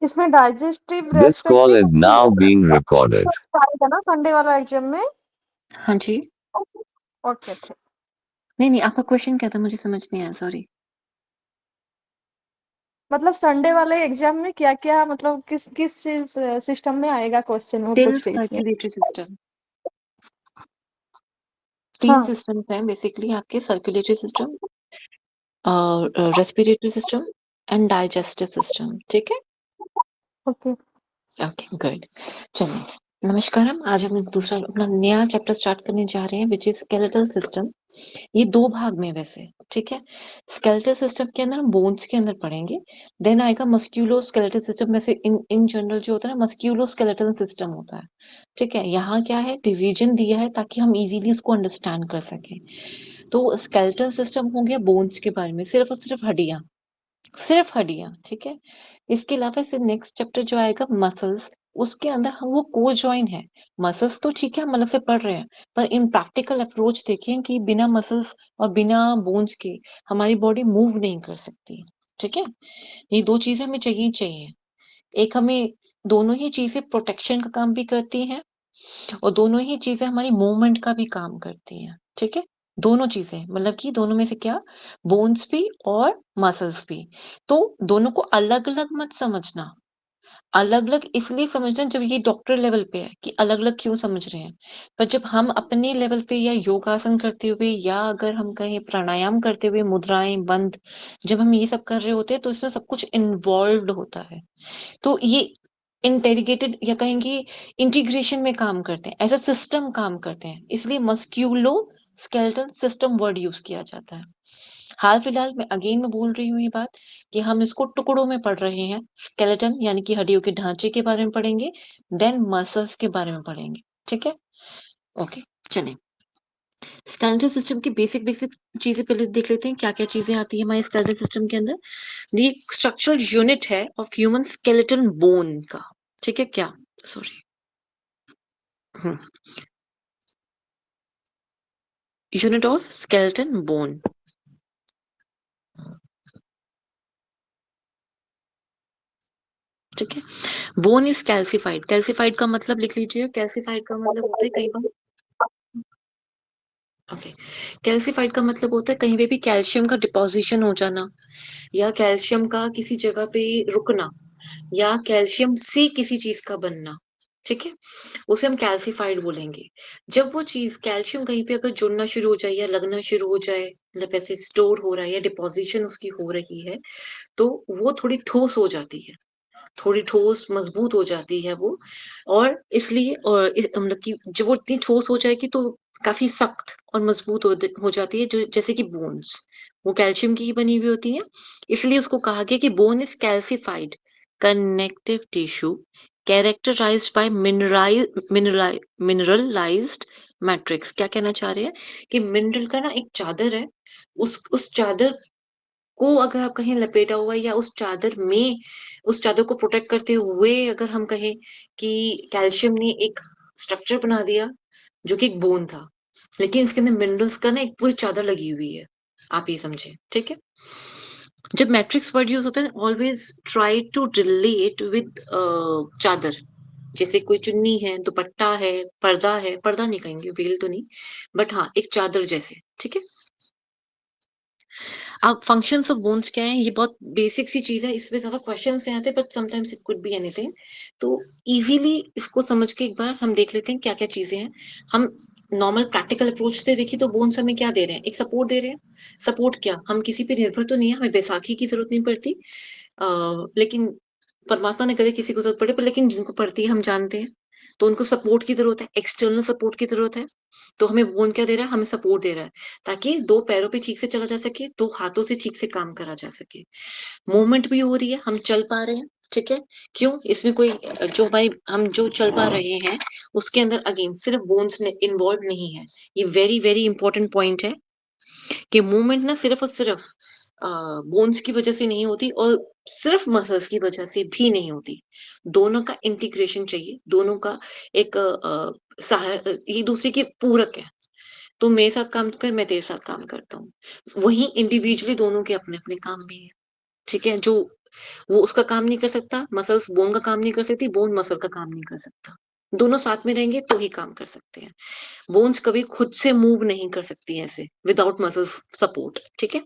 इसमें digestive This call respiratory is कुछ now being recorded. आएगा ना संडे वाला एग्जाम में? हाँ जी। ओके ठीक। नहीं, आपका क्वेश्चन क्या था? मुझे समझ नहीं आया, सॉरी। मतलब संडे वाले एग्जाम में क्या-क्या मतलब किस किस सिस्टम में आएगा क्वेश्चन वो टिल पूछ रही थी। Circulatory system. 3 हाँ, सिस्टम्स हैं बेसिकली आपके, circulatory system, respiratory system and digestive system, ठीक है? ओके। Okay, good. चलिए, नमस्कारम। आज हम दूसरा अपना नया चैप्टर स्टार्ट करने जा रहे हैं, व्हिच इज स्केलेटल सिस्टम। ये 2 भाग में है वैसे, ठीक है? स्केलेटल सिस्टम के अंदर हम बोन्स के अंदर पढ़ेंगे, देन आएगा मस्कुलोस्केलेटल सिस्टम। वैसे इन जनरल जो होता है ना, मस्कुलोस्केलेटल सिस्टम होता है, ठीक है? यहाँ क्या है, डिवीजन दिया है ताकि हम इजीली उसको अंडरस्टैंड कर सकें। तो स्केलेटल सिस्टम हो गया बोन्स के बारे में, सिर्फ और सिर्फ हड्डियां, सिर्फ हड्डियां, ठीक है? इसके अलावा फिर नेक्स्ट चैप्टर जो आएगा मसल्स, उसके अंदर हम वो को जॉइन है। मसल्स तो ठीक है, हम अलग से पढ़ रहे हैं, पर इन प्रैक्टिकल अप्रोच देखें कि बिना मसल्स और बिना बोन्स के हमारी बॉडी मूव नहीं कर सकती, ठीक है? ये 2 चीजें हमें चाहिए ही चाहिए। एक हमें दोनों ही चीजें प्रोटेक्शन का काम भी करती हैं और दोनों ही चीजें हमारी मूवमेंट का भी काम करती हैं, ठीक है? दोनों चीजें मतलब कि दोनों में से क्या, बोन्स भी और मसल्स भी। तो दोनों को अलग अलग मत समझना, अलग अलग इसलिए समझना जब ये डॉक्टर लेवल पे है कि अलग अलग क्यों समझ रहे हैं, पर जब हम अपने लेवल पे या योगासन करते हुए या अगर हम कहें प्राणायाम करते हुए मुद्राएं बंद, जब हम ये सब कर रहे होते हैं तो इसमें सब कुछ इन्वॉल्व होता है। तो ये इंटेग्रेटेड या कहेंगे इंटीग्रेशन में काम करते हैं, एज अ सिस्टम काम करते हैं, इसलिए musculo skeletal system word use किया जाता है। हाल फिलहाल में अगेन मैं बोल रही हूँ ये बात कि हम इसको टुकड़ों में पढ़ रहे हैं। स्केलेटन यानी कि हड्डियों के ढांचे के बारे में पढ़ेंगे, देन मसल्स के बारे में पढ़ेंगे, ठीक है? ओके, चलें। स्केलेटल सिस्टम की बेसिक बेसिक चीजें पहले देख लेते हैं, क्या क्या चीजें आती है हमारे स्केलेटल सिस्टम के अंदर। ये स्ट्रक्चरल यूनिट है ऑफ ह्यूमन स्केलेटन बोन का, ठीक है? क्या, sorry, unit of skeleton bone, ठीक है? Bone is calcified. कैल्सिफाइड का मतलब लिख लीजिए, कैल्सिफाइड का मतलब होता है कई बार, ओके, कैल्सिफाइड का मतलब होता है कहीं पे भी कैल्शियम का डिपोजिशन हो जाना या कैल्शियम का किसी जगह पे रुकना या कैल्शियम से किसी चीज का बनना, ठीक है? उसे हम कैल्सिफाइड बोलेंगे। जब वो चीज कैल्शियम कहीं पे अगर जुड़ना शुरू हो जाए या लगना शुरू हो जाए, मतलब ऐसे स्टोर हो रहा है या डिपोजिशन उसकी हो रही है, तो वो थोड़ी ठोस हो जाती है, थोड़ी ठोस मजबूत हो जाती है वो। और इसलिए मतलब कि जब वो इतनी ठोस हो जाएगी तो काफी सख्त और मजबूत हो जाती है, जो जैसे कि बोन्स, वो कैल्शियम की ही बनी हुई होती है। इसलिए उसको कहा गया कि bone is calcified connective tissue characterized by mineralized matrix. क्या कहना चाह रहे हैं कि मिनरल का ना एक चादर है, उस चादर को अगर आप कहीं लपेटा हुआ है या उस चादर में, उस चादर को प्रोटेक्ट करते हुए अगर हम कहें कि कैल्शियम ने एक स्ट्रक्चर बना दिया जो कि एक बोन था, लेकिन इसके अंदर मिनरल्स का ना एक पूरी चादर लगी हुई है, आप ये समझे, ठीक है? जब मैट्रिक्स वर्ड यूज होता है, always try to relate with chadar. जैसे कोई चुन्नी है, दुपट्टा है, पर्दा नहीं कहेंगे, वेल तो नहीं, बट हाँ एक चादर जैसे, ठीक है? अब फंक्शंस ऑफ बोन्स क्या है, ये बहुत बेसिक सी चीज है, इसमें ज्यादा क्वेश्चंस नहीं आते, but sometimes it could be anything. तो इजीली इसको समझ के एक बार हम देख लेते हैं क्या क्या चीजें हैं। हम नॉर्मल प्रैक्टिकल अप्रोच से देखिए तो बोन्स हमें क्या दे रहे हैं, एक सपोर्ट दे रहे हैं। सपोर्ट क्या, हम किसी पे निर्भर तो नहीं है, हमें बैसाखी की जरूरत नहीं पड़ती, लेकिन परमात्मा ने कदे किसी को जरूरत पड़े, पर लेकिन जिनको पड़ती है हम जानते हैं, तो उनको सपोर्ट की जरूरत है, एक्सटर्नल सपोर्ट की जरूरत है। तो हमें बोन क्या दे रहा है, हमें सपोर्ट दे रहा है ताकि 2 पैरों पे ठीक से चला जा सके, 2 हाथों से ठीक से काम करा जा सके। मूवमेंट भी हो रही है, हम चल पा रहे हैं, ठीक है? क्यों, इसमें कोई जो हमारी हम जो चल पा रहे हैं उसके अंदर अगेन सिर्फ बोन्स इन्वॉल्व नहीं है। ये वेरी वेरी इंपॉर्टेंट पॉइंट है कि मूवमेंट ना सिर्फ और सिर्फ बोन्स की वजह से नहीं होती और सिर्फ मसल्स की वजह से भी नहीं होती। दोनों का इंटीग्रेशन चाहिए, दोनों का एक ये दूसरे की पूरक है। तू मेरे साथ काम कर, मैं तेरे साथ काम करता हूँ। वहीं इंडिविजुअली दोनों के अपने अपने काम भी है, ठीक है? जो वो उसका काम नहीं कर सकता, मसल्स बोन का काम नहीं कर सकती, बोन मसल का काम नहीं कर सकता। दोनों साथ में रहेंगे तो ही काम कर सकते हैं। बोन्स कभी खुद से मूव नहीं कर सकती ऐसे विदाउट मसल्स सपोर्ट, ठीक है?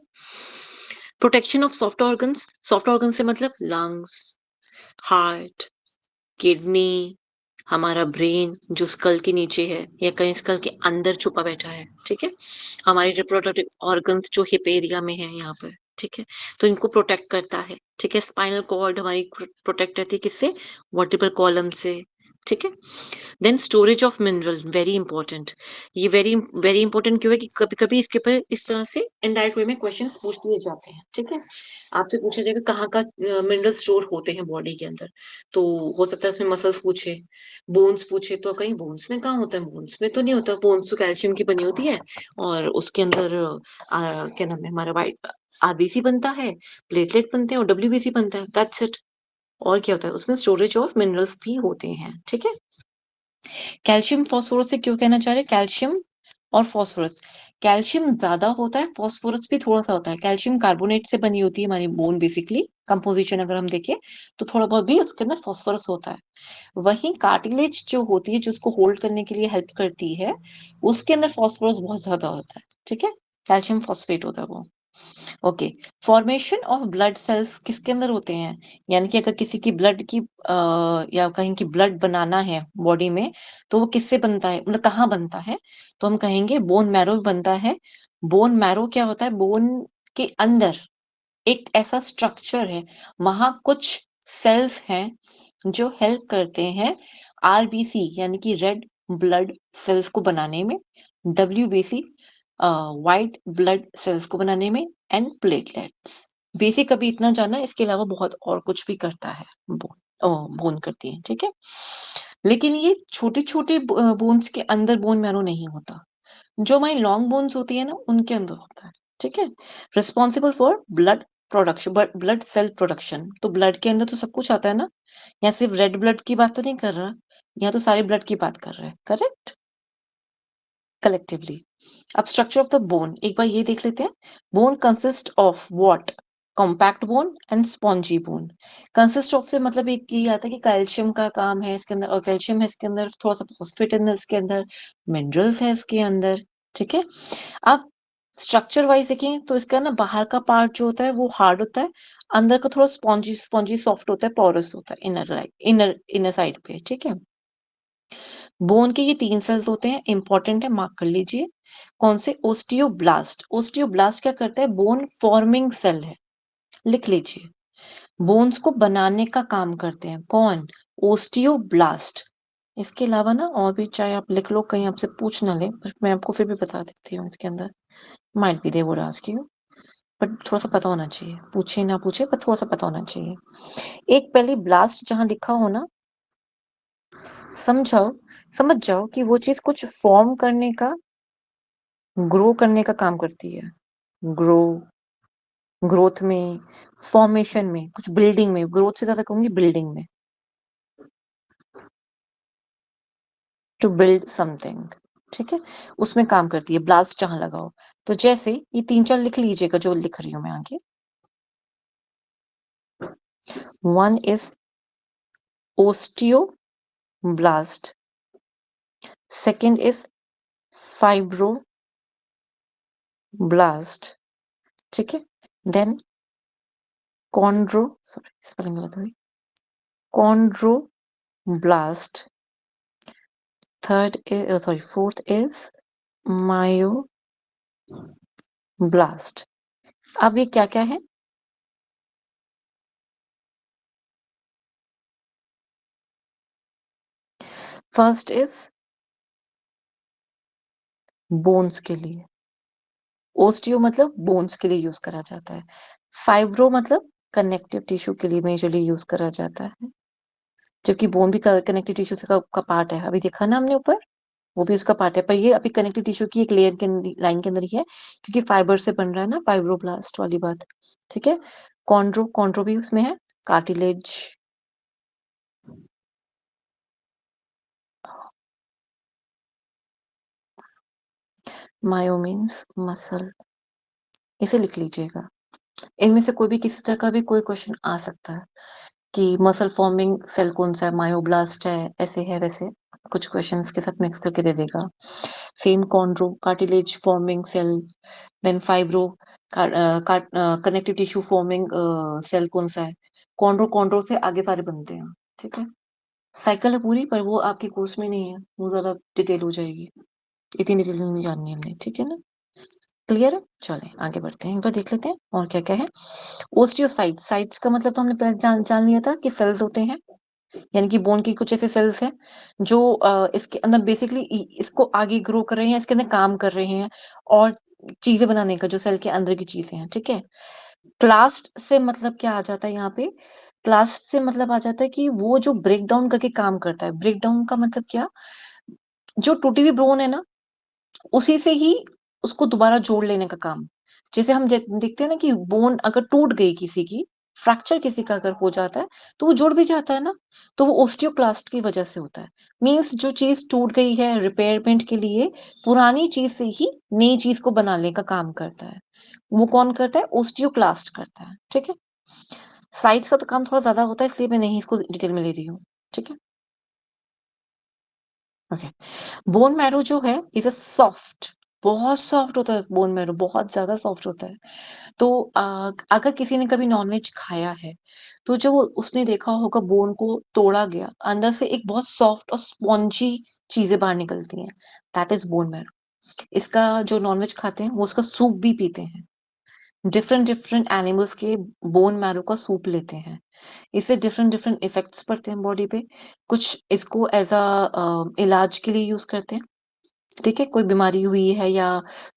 प्रोटेक्शन ऑफ सॉफ्ट ऑर्गन से मतलब लंग्स, हार्ट, किडनी, हमारा ब्रेन जो स्कल के नीचे है या कहीं स्कल के अंदर छुपा बैठा है, ठीक है? हमारी रिप्रोडक्टिव ऑर्गन्स जो हिप एरिया में है यहाँ पर, ठीक है? तो इनको प्रोटेक्ट करता है, ठीक है? स्पाइनल कॉर्ड हमारी प्रोटेक्ट रहती है किससे? वर्टिब्रल कॉलम से, ठीक है? Then storage of mineral very important. ये वेरी वेरी इंपॉर्टेंट क्यों है कि कभी-कभी इसके ऊपर इस तरह से इनडायरेक्ट वे में क्वेश्चंस पूछ दिए जाते हैं, ठीक है? आपसे पूछा जाएगा कहाँ का मिनरल स्टोर होते हैं बॉडी के अंदर। तो हो सकता है उसमें मसल्स पूछे, बोन्स पूछे तो कहीं बोन्स में कहाँ होता है? बोन्स में तो नहीं होता, बोन्स तो कैल्शियम की बनी होती है और उसके अंदर क्या नाम है हमारा व्हाइट आरबीसी बनता है, प्लेटलेट बनते हैं और डब्ल्यूबीसी बनता है, दैट्स इट। और क्या होता है? उसमें स्टोरेज ऑफ मिनरल्स भी होते हैं, ठीक है? कैल्शियम फास्फोरस से क्यों कहना चाह रहे हैं कैल्शियम और फास्फोरस? कैल्शियम ज्यादा होता है, फास्फोरस भी थोड़ा सा होता है। कैल्शियम कार्बोनेट से बनी होती है हमारी बोन बेसिकली, कंपोजिशन अगर हम देखें तो थोड़ा बहुत भी उसके अंदर फास्फोरस होता है। वहीं कार्टिलेज जो होती है जो उसको होल्ड करने के लिए हेल्प करती है, उसके अंदर फास्फोरस बहुत ज्यादा होता है, ठीक है? कैल्शियम फॉस्फेट होता है वो। Okay, formation of blood cells किसके अंदर होते हैं? यानी कि अगर किसी की ब्लड की या कहीं की ब्लड बनाना है बॉडी में, तो वो किससे बनता है, मतलब कहाँ बनता है? तो हम कहेंगे बोन मैरो बनता है। बोन मैरो क्या होता है? बोन के अंदर एक ऐसा स्ट्रक्चर है, वहां कुछ सेल्स हैं जो हेल्प करते हैं आरबीसी यानी कि रेड ब्लड सेल्स को बनाने में, डब्ल्यूबीसी व्हाइट ब्लड सेल्स को बनाने में, एंड प्लेटलेट्स। बेसिक अभी इतना जानना है, इसके अलावा बहुत और कुछ भी करता है बोन करती है, ठीक है? लेकिन ये छोटे छोटे बोन्स के अंदर बोन मैरो नहीं होता। जो हमारी लॉन्ग बोन्स होती है ना उनके अंदर होता है, ठीक है? Responsible for blood production, blood cell production. तो ब्लड के अंदर तो सब कुछ आता है ना, यहाँ सिर्फ रेड ब्लड की बात तो नहीं कर रहा, यहाँ तो सारे ब्लड की बात कर रहे हैं, करेक्ट? कलेक्टिवली। अब स्ट्रक्चर ऑफ द बोन एक बार ये देख लेते हैं। Bone consist of what? Compact bone and spongy bone. Consist of से मतलब एक ये आता है कि कैल्शियम का काम है इसके अंदर, और कैल्शियम है इसके अंदर, थोड़ा सा फॉस्फेट है इसके अंदर, मिनरल्स है इसके अंदर, ठीक है? अब स्ट्रक्चर वाइज देखें तो इसका ना बाहर का पार्ट जो होता है वो हार्ड होता है, अंदर का थोड़ा स्पॉन्जी स्पॉन्जी सॉफ्ट होता है, पोरस होता है इनर इनर साइड पे, ठीक है? बोन के ये 3 सेल्स होते हैं, इंपॉर्टेंट है, मार्क कर लीजिए। कौन से? ओस्टियोब्लास्ट। ओस्टियोब्लास्ट क्या करता है? बोन फॉर्मिंग सेल है, लिख लीजिए। बोन्स को बनाने का काम करते हैं कौन? ओस्टियोब्लास्ट। इसके अलावा ना और भी चाहे आप लिख लो, कहीं आपसे पूछ ना ले, पर मैं आपको फिर भी बता देती हूँ इसके अंदर। Might be they would ask you, but थोड़ा सा पता होना चाहिए, पूछे ना पूछे पर थोड़ा सा पता होना चाहिए। एक पहले ब्लास्ट जहां लिखा हो ना, समझाओ, समझ जाओ कि वो चीज कुछ फॉर्म करने का, ग्रो करने का काम करती है। ग्रो, ग्रोथ में, फॉर्मेशन में, कुछ बिल्डिंग में, ग्रोथ से ज्यादा कहूंगी बिल्डिंग में, टू बिल्ड समथिंग, ठीक है? उसमें काम करती है ब्लास्ट जहां लगाओ। तो जैसे ये 3-4 लिख लीजिएगा जो लिख रही हूं मैं आगे। One is osteoblast, second is fibroblast, ठीक है? देन कॉन्ड्रो, सॉरी स्पेलिंग गलत हुई, chondroblast, third is sorry fourth is myoblast. अब ये क्या क्या है? फर्स्ट इज बोन्स के लिए, ओस्टियो मतलब बोन्स के लिए यूज करा जाता है, फाइब्रो मतलब कनेक्टिव टिश्यू के लिए मेजरली यूज करा जाता है, जबकि बोन भी कनेक्टिव टिश्यू का पार्ट है, अभी देखा ना हमने ऊपर, वो भी उसका पार्ट है, पर ये अभी कनेक्टिव टिश्यू की एक लेयर के लाइन के अंदर ही है, क्योंकि फाइबर से बन रहा है ना, फाइब्रोब्लास्ट वाली बात, ठीक है? कॉन्ड्रो, कॉन्ड्रो भी उसमें है, कार्टिलेज, मायो मीन्स मसल, इसे लिख लीजिएगा। इनमें से कोई भी किसी तरह का भी कोई क्वेश्चन आ सकता है कि मसल फॉर्मिंग सेल कौन सा है, मायोब्लास्ट है, ऐसे है वैसे, कुछ क्वेश्चंस के साथ मिक्स करके दे देगा। Same chondro cartilage forming cell, then fibro connective tissue forming cell कौन सा है। कॉन्ड्रो कॉन्ड्रो से आगे सारे बनते हैं, ठीक है। साइकिल है पूरी, पर वो आपके कोर्स में नहीं है, वो ज्यादा डिटेल हो जाएगी, इतनी डिटेल नहीं जाननी हमने, ठीक है ना। क्लियर है, चलें आगे बढ़ते हैं, एक बार देख लेते हैं और क्या क्या है। ओस्टियोसाइट, साइट्स का मतलब तो हमने पहले जान लिया था कि सेल्स होते हैं, यानी कि बोन की कुछ ऐसे सेल्स हैं जो इसके अंदर बेसिकली इसको आगे ग्रो कर रहे हैं, इसके अंदर काम कर रहे हैं और चीजें बनाने का, जो सेल के अंदर की चीजें हैं, ठीक है। क्लास्ट से मतलब क्या आ जाता है यहाँ पे, क्लास्ट से मतलब आ जाता है कि वो जो ब्रेक डाउन करके काम करता है। ब्रेक डाउन का मतलब क्या, जो टूटी हुई बोन है ना, उसी से ही उसको दोबारा जोड़ लेने का काम। जैसे हम देखते हैं ना कि बोन अगर टूट गई किसी की, फ्रैक्चर किसी का अगर हो जाता है, तो वो जुड़ भी जाता है ना, तो वो ओस्टियोक्लास्ट की वजह से होता है। मीन्स जो चीज टूट गई है, रिपेयरमेंट के लिए पुरानी चीज से ही नई चीज को बनाने का काम करता है। वो कौन करता है, ओस्टियोक्लास्ट करता है, ठीक है। साइट्स का तो काम थोड़ा ज्यादा होता है, इसलिए मैं नहीं इसको डिटेल में ले रही हूँ, ठीक है। ओके। बोन मैरो जो है इज अ सॉफ्ट, बहुत सॉफ्ट होता है बोन मैरो, बहुत ज्यादा सॉफ्ट होता है। तो अगर किसी ने कभी नॉनवेज खाया है, तो जो उसने देखा होगा बोन को तोड़ा गया, अंदर से एक बहुत सॉफ्ट और स्पॉन्जी चीजें बाहर निकलती हैं, दैट इज बोन मैरो। इसका जो नॉनवेज खाते हैं वो उसका सूप भी पीते हैं। डिफरेंट डिफरेंट एनिमल्स के बोन मैरो का सूप लेते हैं, इससे डिफरेंट डिफरेंट इफेक्ट्स पड़ते हैं बॉडी पे। कुछ इसको एज अ इलाज के लिए यूज करते हैं, ठीक है। कोई बीमारी हुई है या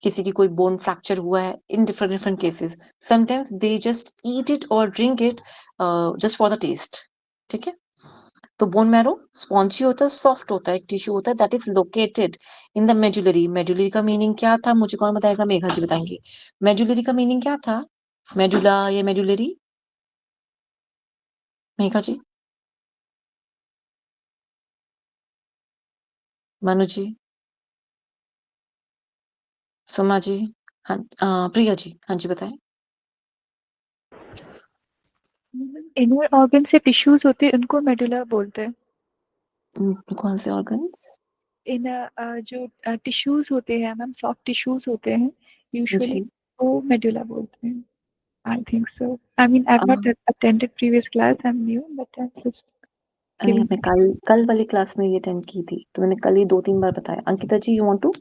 किसी की कोई बोन फ्रैक्चर हुआ है, इन different different cases, sometimes they just eat it और drink it just for the taste, ठीक है। तो बोन मैरो स्पॉन्जी होता है, सॉफ्ट होता है, एक टिश्यू होता है that is located in the medullary. Medullary का मीनिंग क्या था, मुझे कौन बताएगा, मेघा जी बताएंगे। मेडुलरी का मीनिंग क्या था, मेडुला या मेडुलरी, मेघा जी, मनु जी, सुमा जी, हाँ, प्रिया जी, हाँ जी बताएं। इनर ऑर्गन से टिश्यूज होते हैं, उनको मेडुला बोलते हैं। कौन से ऑर्गन्स? इनर जो टिश्यूज होते हैं मैम, सॉफ्ट टिश्यूज होते हैं यूजुअली, जी, वो मेडुला बोलते हैं। I think so, I mean I have not attended previous class, I am new but I am just नहीं, गिविंग। मैं कल कल वाली क्लास में ये अटेंड की थी, तो मैंने कल ही 2-3 बार बताया। Ankita ji, you want to?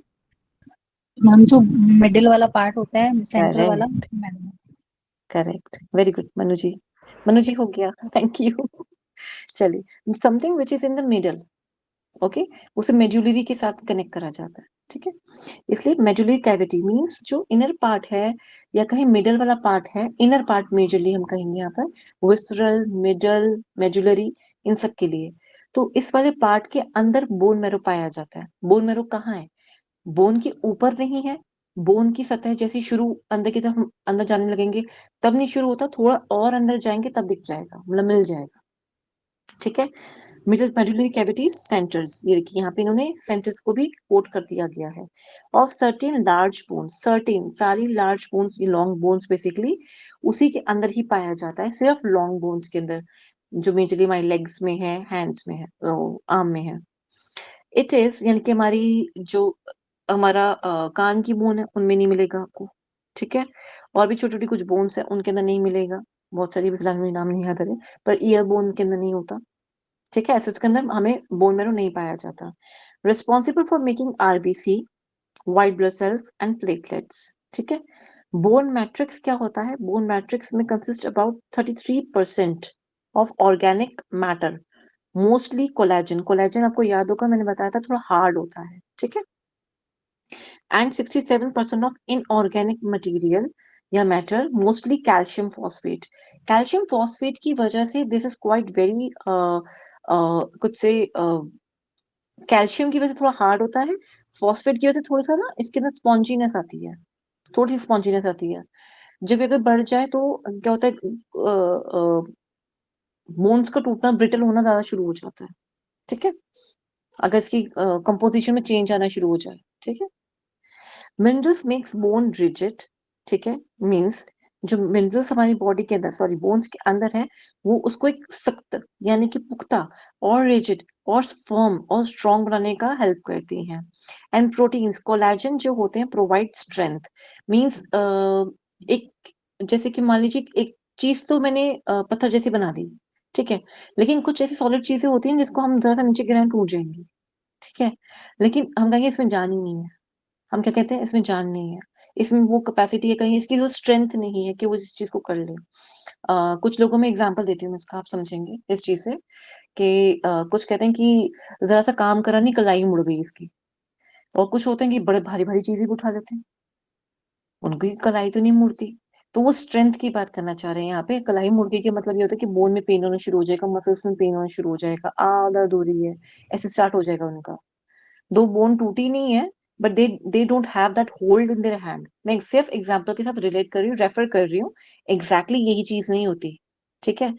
Ma'am जो मिडिल वाला पार्ट होता है सेंटर वाला, correct, ma'am. Correct, very good Manu ji. Manu ji हो गया, थैंक यू। चलिए, something which is in the middle, okay, उसे मेड्यूलरी के साथ कनेक्ट करा जाता है, ठीक है। इसलिए मेडुलरी कैविटी मींस जो इनर पार्ट है, या कहीं मिडल वाला पार्ट है, इनर पार्ट मेजरली हम कहेंगे यहाँ पर, विसरल, मिडल, मेडुलरी, इन सब के लिए। तो इस वाले पार्ट के अंदर बोन मैरो पाया जाता है। बोन मैरो कहाँ है, बोन के ऊपर नहीं है। बोन की सतह जैसे शुरू अंदर की तरफ हम अंदर जाने लगेंगे, तब नहीं शुरू होता, थोड़ा और अंदर जाएंगे तब दिख जाएगा, मतलब मिल जाएगा, ठीक है। मिडल मेडुलरी कैविटीज सेंटर्स, ये देखिए यहाँ पे इन्होंने सेंटर्स को भी कोट कर दिया गया है। Of certain large bones, certain सारी लार्ज बोन्स, ये लॉन्ग बोन्स बेसिकली उसी के अंदर ही पाया जाता है, सिर्फ लॉन्ग बोन्स के अंदर, जो मेजरली हमारी लेग्स में है, हैंड्स में है, आर्म में है। इट इज, यानी कि हमारी जो हमारा कान की बोन है उनमें नहीं मिलेगा आपको, ठीक है। और भी छोटी छोटी कुछ बोन्स है उनके अंदर नहीं मिलेगा, बहुत सारी भी फिलहाल मुझे नाम नहीं याद आ रहे, पर ईयर बोन के अंदर नहीं होता, ठीक है। ऐसे उसके अंदर हमें बोन मैरो नहीं पाया जाता। Responsible for making RBC, white blood cells and platelets, ठीक है। बोन मैट्रिक्स क्या होता है, बोन मैट्रिक्स में consist about 33% of organic matter, mostly collagen. Collagen आपको याद होगा, मैंने बताया था थोड़ा हार्ड होता है, ठीक है। एंड 67% ऑफ इनऑर्गेनिक मटेरियल या matter, mostly calcium phosphate. Calcium phosphate की वजह से दिस इज क्वाइट वेरी कुछ से कैल्शियम की वजह से थोड़ा हार्ड होता है, फॉस्फेट की वजह से थोड़ा सा ना इसके अंदर स्पॉन्जीनेस आती है, थोड़ी सी स्पॉन्जीनेस आती है। जब ये अगर बढ़ जाए तो क्या होता है, बोन्स का टूटना, ब्रिटल होना ज्यादा शुरू हो जाता है, ठीक है, अगर इसकी कंपोजिशन में चेंज आना शुरू हो जाए, ठीक है। मिनरल्स मेक्स बोन रिजिड, ठीक है, मीन्स जो मिनरल्स हमारी बॉडी के अंदर, सॉरी बोन्स के अंदर है, वो उसको एक सख्त यानी कि पुख्ता और रिजिड और फर्म और स्ट्रॉन्ग बनाने का हेल्प करती हैं। एंड प्रोटीन्स, कोलेजन जो होते हैं प्रोवाइड स्ट्रेंथ। मींस एक, जैसे कि मान लीजिए एक चीज तो मैंने पत्थर जैसी बना दी, ठीक है, लेकिन कुछ ऐसी सॉलिड चीजें होती हैं जिसको हम जरा सा नीचे गिराएं टूट जाएंगी, ठीक है, लेकिन हम कहेंगे इसमें जान ही नहीं है। हम क्या कहते हैं, इसमें जान नहीं है, इसमें वो कैपेसिटी है, कहीं इसकी वो स्ट्रेंथ नहीं है कि वो इस चीज को कर ले। कुछ लोगों में एग्जांपल देती हूँ मैं इसका, आप समझेंगे इस चीज से कि कुछ कहते हैं कि जरा सा काम करा नहीं कलाई मुड़ गई इसकी, और कुछ होते हैं कि बड़े भारी भारी चीजें भी उठा लेते हैं, उनकी कलाई तो नहीं मुड़ती। तो वो स्ट्रेंथ की बात करना चाह रहे हैं यहाँ पे। कलाई मुड़ गई के मतलब ये होता है कि बोन में पेन होना शुरू हो जाएगा, मसल्स में पेन होना शुरू हो जाएगा, दर्द हो रही है, ऐसे स्टार्ट हो जाएगा उनका। दो बोन टूटी नहीं है, but they don't have that hold in their hand. मैं सिर्फ एग्जांपल के साथ रिलेट कर रही हूँ, रेफर कर रही हूँ, एग्जैक्टली यही चीज नहीं होती, ठीक है।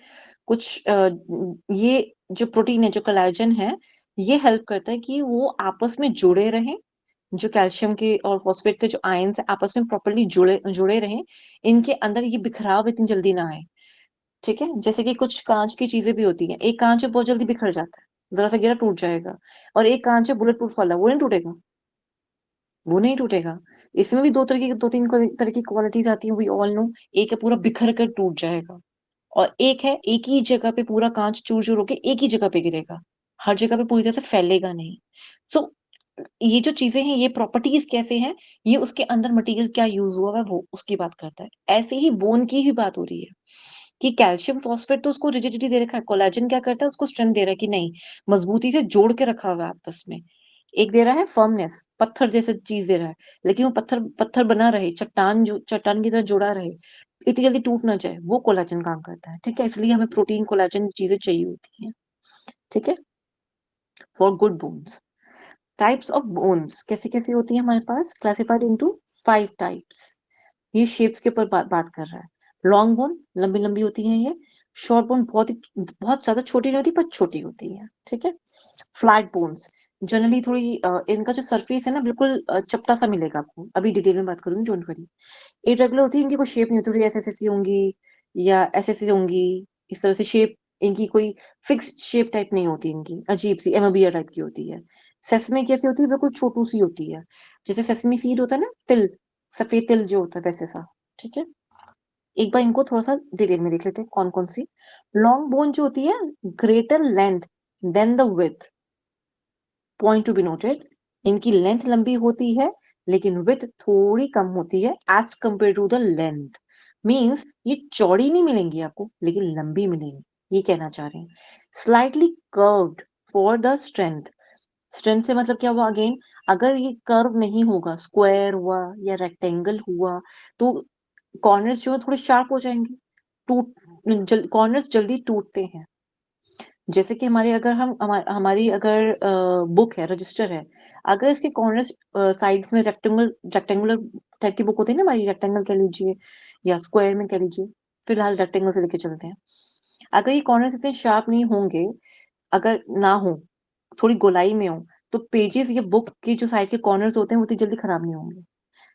कुछ ये जो प्रोटीन है, जो कोलेजन है, ये हेल्प करता है कि वो आपस में जुड़े रहें, जो कैल्शियम के और फॉस्फेट के जो आयंस है आपस में प्रॉपर्ली जुड़े जुड़े रहें, इनके अंदर ये बिखराव इतनी जल्दी ना आए, ठीक है। जैसे कि कुछ कांच की चीजें भी होती हैं, एक कांच है बहुत जल्दी बिखर जाता है, जरा सा गिरा टूट जाएगा, और एक कांच है बुलेट प्रूफ वाला, वो नहीं टूटेगा, वो नहीं टूटेगा। इसमें भी दो तीन तरह की क्वालिटीज आती हैं, वी ऑल नो। एक है पूरा बिखर कर टूट जाएगा, और एक है एक ही जगह पे पूरा कांच चूर चूर होके एक ही जगह पे गिरेगा, हर जगह पे पूरी तरह से फैलेगा नहीं। सो ये जो चीजें हैं, ये प्रॉपर्टीज कैसे हैं, ये उसके अंदर मटेरियल क्या यूज हुआ है वो उसकी बात करता है। ऐसे ही बोन की ही बात हो रही है कि कैल्शियम फॉस्फेट तो उसको रिजिडिटी दे रखा है, कोलेजन क्या करता है, उसको स्ट्रेंथ दे रहा है कि नहीं, मजबूती से जोड़ के रखा हुआ है आपस में। एक दे रहा है फर्मनेस, पत्थर जैसे चीज दे रहा है, लेकिन वो पत्थर पत्थर बना रहे, चट्टान जो चट्टान की तरह जुड़ा रहे, इतनी जल्दी टूट ना जाए, वो कोलेजन काम करता है, ठीक है। इसलिए हमें प्रोटीन कोलेजन चीजें चाहिए होती हैं, ठीक है, for good bones. Types of bones कैसे कैसे होती है हमारे पास, क्लासिफाइड इनटू 5 टाइप्स। ये शेप्स के ऊपर बात कर रहा है। लॉन्ग बोन लंबी लंबी होती है ये। शॉर्ट बोन बहुत ज्यादा छोटी नहीं होती, पर छोटी होती है, ठीक है। फ्लैट बोन्स जनरली थोड़ी इनका जो सरफेस है ना, बिल्कुल चपटा सा मिलेगा आपको, अभी डिटेल में बात करूंगी, डोंट वरी। इरेगुलर होती है, इनकी कोई शेप नहीं होती, थोड़ी ऐसे ऐसी होंगी या ऐसे ऐसे होंगी, इस तरह से शेप, इनकी कोई फिक्स्ड शेप टाइप नहीं होती, इनकी अजीब सी एमोबिया टाइप की होती है। सेसमे कैसी होती है, बिल्कुल छोटू सी होती है, जैसे सेसमी सीड होता है ना, तिल, सफेद तिल जो होता है वैसे सा, ठीक है। एक बार इनको थोड़ा सा डिटेल में देख लेते हैं कौन कौन सी। लॉन्ग बोन जो होती है, greater length than the width, point to be noted. इनकी लेंथ लंबी होती है, लेकिन विथ थोड़ी कम होती है as compare to the length. Means ये चौड़ी नहीं मिलेंगी आपको, लेकिन लंबी मिलेंगी, ये कहना चाह रहे हैं। Slightly curved for the strength. Strength से मतलब क्या हुआ अगेन, अगर ये कर्व नहीं होगा, स्क्वायर हुआ या रेक्टेंगल हुआ, तो कॉर्नर्स जो है थोड़े शार्प हो जाएंगे, टूट कॉर्नर्स जल्दी टूटते हैं। जैसे कि हमारे अगर हमारी अगर बुक है, रजिस्टर है, अगर इसके कॉर्नर्स साइड्स में रेक्टेंगुलर टाइप की बुक होती है ना हमारी, रेक्टेंगल कह लीजिए या स्क्वायर में कह लीजिए, फिलहाल रेक्टेंगल से लेके चलते हैं। अगर ये कॉर्नर्स इतने शार्प नहीं होंगे, अगर ना हो, थोड़ी गोलाई में हो, तो पेजेस या बुक के जो साइड के कॉर्नर्स होते हैं वो इतनी जल्दी खराब नहीं होंगे।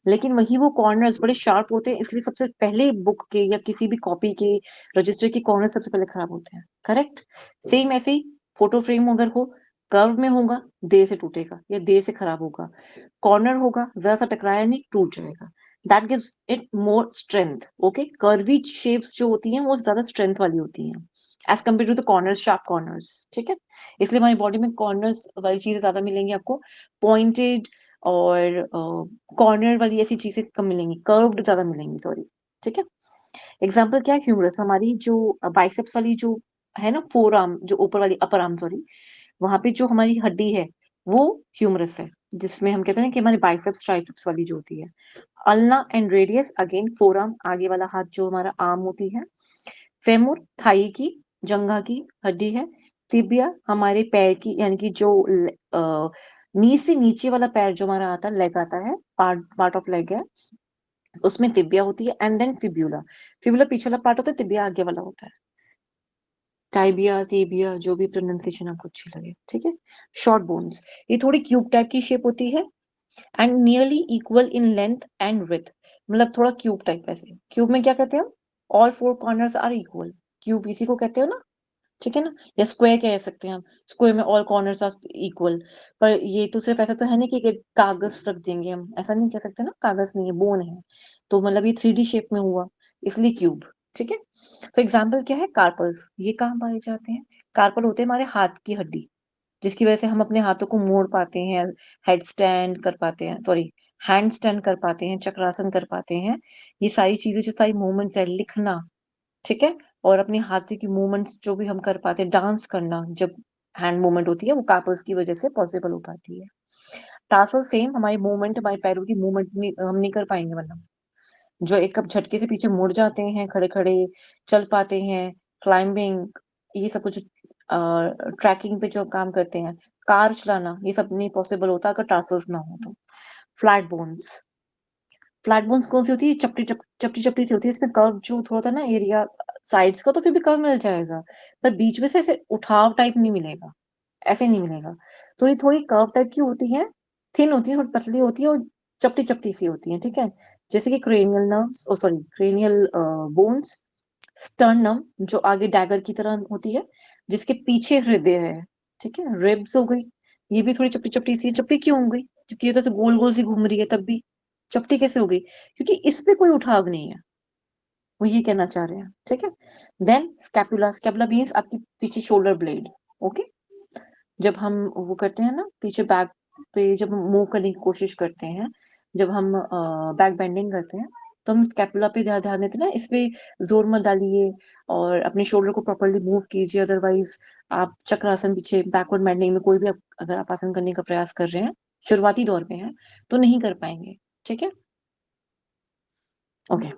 लेकिन वही वो कॉर्नर्स बड़े शार्प होते हैं, इसलिए सबसे पहले बुक के या किसी भी कॉपी के, रजिस्टर के कॉर्नर सबसे पहले खराब होते हैं, करेक्ट। सेम ऐसे ही फोटो फ्रेम अगर हो, कर्व में होगा, देर से टूटेगा या देर से खराब होगा। कॉर्नर होगा, जरा सा टकराया नहीं, टूट जाएगा। That gives it more strength, okay. Curvy shapes जो होती हैं वो ज्यादा स्ट्रेंथ वाली होती हैं as compare to the corners, sharp corners, ठीक है। इसलिए हमारी बॉडी में कॉर्नर्स वाली चीजें ज्यादा मिलेंगी आपको, पॉइंटेड और कॉर्नर वाली ऐसी चीजें कम मिलेंगी, कर्व्ड ज्यादा मिलेंगी, सॉरी, ठीक है। एग्जाम्पल क्या है, ह्यूमरस, हमारी जो बाइसेप्स वाली जो है ना, फोर आर्म, जो ऊपर वाली अपर आर्म, सॉरी, वहां पे जो हमारी हड्डी है वो ह्यूमरस है, जिसमें हम कहते हैं कि हमारे बाइसेप्स ट्राइसेप्स वाली जो होती है। Ulna and radius again four arm, आगे वाला हाथ जो हमारा आर्म होती है। फेमुर थाई की, जंघा की हड्डी है। तिबिया हमारे पैर की, यानी कि जो नी से नीचे वाला पैर जो हमारा आता है, लेग आता है, पार्ट पार्ट ऑफ लेग है, उसमें तिबिया होती है। एंड देन फिब्यूला, फिब्यूला पीछे वाला पार्ट होता है, तिबिया आगे वाला होता है। टाइबिया, टिबिया, जो भी प्रोनाउंसिएशन आपको अच्छी लगे, ठीक है। शॉर्ट बोन्स, ये थोड़ी क्यूब टाइप की शेप होती है and nearly equal in length and width. मतलब थोड़ा क्यूब टाइप ऐसे। क्यूब में क्या कहते हैं हम, all four corners are equal, cube इसी को कहते हो ना, ठीक है ना। या स्क्वायर कह सकते हैं हम, स्क्वायर में ऑल कॉर्नर्स आर इक्वल। पर ये तो सिर्फ ऐसा तो है नहीं कि एक कागज रख देंगे हम, ऐसा नहीं कह सकते ना, कागज नहीं है, बोन है। तो मतलब ये 3D शेप में हुआ, इसलिए क्यूब, ठीक है। तो एग्जाम्पल क्या है, कार्पल्स, ये कहाँ पाए जाते हैं। कार्पल होते हैं हमारे हाथ की हड्डी, जिसकी वजह से हम अपने हाथों को मोड़ पाते हैं, हेड स्टैंड कर पाते हैं, सॉरी हैंड स्टैंड कर पाते हैं, चक्रासन कर पाते हैं। ये सारी चीजें जो सारी मूवमेंट्स है, लिखना, ठीक है, और अपनी हाथों की मूवमेंट्स जो भी हम कर पाते हैं, डांस करना जब हैंड मूवमेंट होती है, वो कार्पल्स की वजह से पॉसिबल हो पाती है। टार्सल सेम, हमारी मूवमेंट, हमारे पैरों की मूवमेंट हम नहीं कर पाएंगे, वरना जो एक कप झटके से पीछे मुड़ जाते हैं, खड़े खड़े चल पाते हैं, क्लाइंबिंग, ये सब कुछ, ट्रैकिंग पे जो काम करते हैं, कार चलाना, ये सब नहीं पॉसिबल होता अगर टार्सल्स ना हो तो। फ्लैट बोन्स, फ्लैट बोन्स कौन सी होती है, चपटी चपटी सी होती है, इसमें कर्व जो थोड़ा था ना एरिया साइड्स का, तो फिर भी कर्व मिल जाएगा, पर बीच में से ऐसे उठाव टाइप नहीं मिलेगा, ऐसे नहीं मिलेगा। तो ये थोड़ी कर्व टाइप की होती है, थिन होती है, थोड़ी पतली होती है, और चपटी चपटी सी होती है, ठीक है। जैसे कि क्रेनियल नर्व्स, ओ सॉरी क्रेनियल बोन्स, स्टर्नम जो आगे डैगर की तरह होती है, जिसके पीछे हृदय है, ठीक है। रिब्स हो गई, ये भी थोड़ी चपटी चपटी सी, चपटी क्यों हो गई, क्योंकि ये तो गोल गोल सी घूम रही है, तब भी चपटी कैसे हो गई, क्योंकि इस पे कोई उठाव नहीं है, वो ये कहना चाह रहे हैं, ठीक है। देन स्कैपुला, स्कैपुला मीन्स आपकी पीछे शोल्डर ब्लेड, ओके। जब हम वो करते हैं ना पीछे बैक पे, जब हम मूव करने की कोशिश करते हैं, जब हम बैक बेंडिंग करते हैं, तो हम स्कैपुला पे ध्यान ध्यान देते हैं ना, इस पे जोर मत डालिए, और अपने शोल्डर को प्रॉपरली मूव कीजिए, अदरवाइज आप चक्रासन, पीछे बैकवर्ड बेंडिंग में कोई भी अगर आप आसन करने का प्रयास कर रहे हैं, शुरुआती दौर में है, तो नहीं कर पाएंगे, ठीक है। ओके,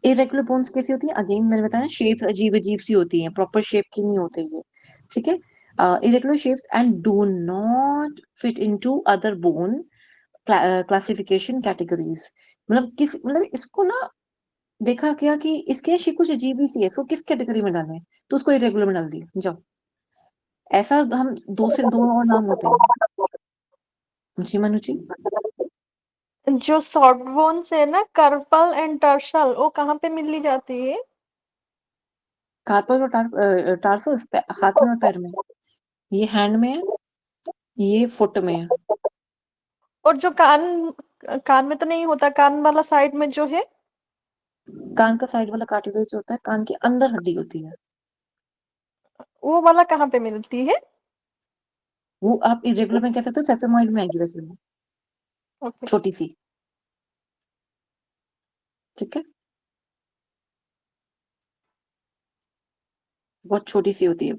इरेगुलर बोन्स कैसी होती है, अगेन मैंने बताया शेप्स अजीब अजीब सी होती हैं, प्रॉपर शेप की नहीं होते ये, ठीक है। Irregular shapes and do not fit into other bone classification categories. मतलब इसको ना देखा गया कि इसके शेप कुछ अजीब ही सी है, इसको किस कैटेगरी में डालें, तो उसको इरेगुलर में डाल दिया जाओ। ऐसा हम दो से दो और नाम होते हैं जी, मनु जी। जो शॉर्ट बोन्स है ना, कार्पल एंड टर्सल, वो कहाँ पे मिली जाती है। कार्पल और टार्सस हाथ में और पैर में, ये हैंड में है, ये फुट में है। और जो कान, कान में तो नहीं होता, कान वाला साइड में जो है। कान का साइड वाला कार्टिलेज होता है, कान के अंदर हड्डी होती है, वो वाला कहाँ पे मिलती है। वो आप इरेगुलर में कह सकते हो, सेसेमॉइड में आएगी वैसे वो, ओके। छोटी सी, ठीक है, बहुत छोटी सी होती है।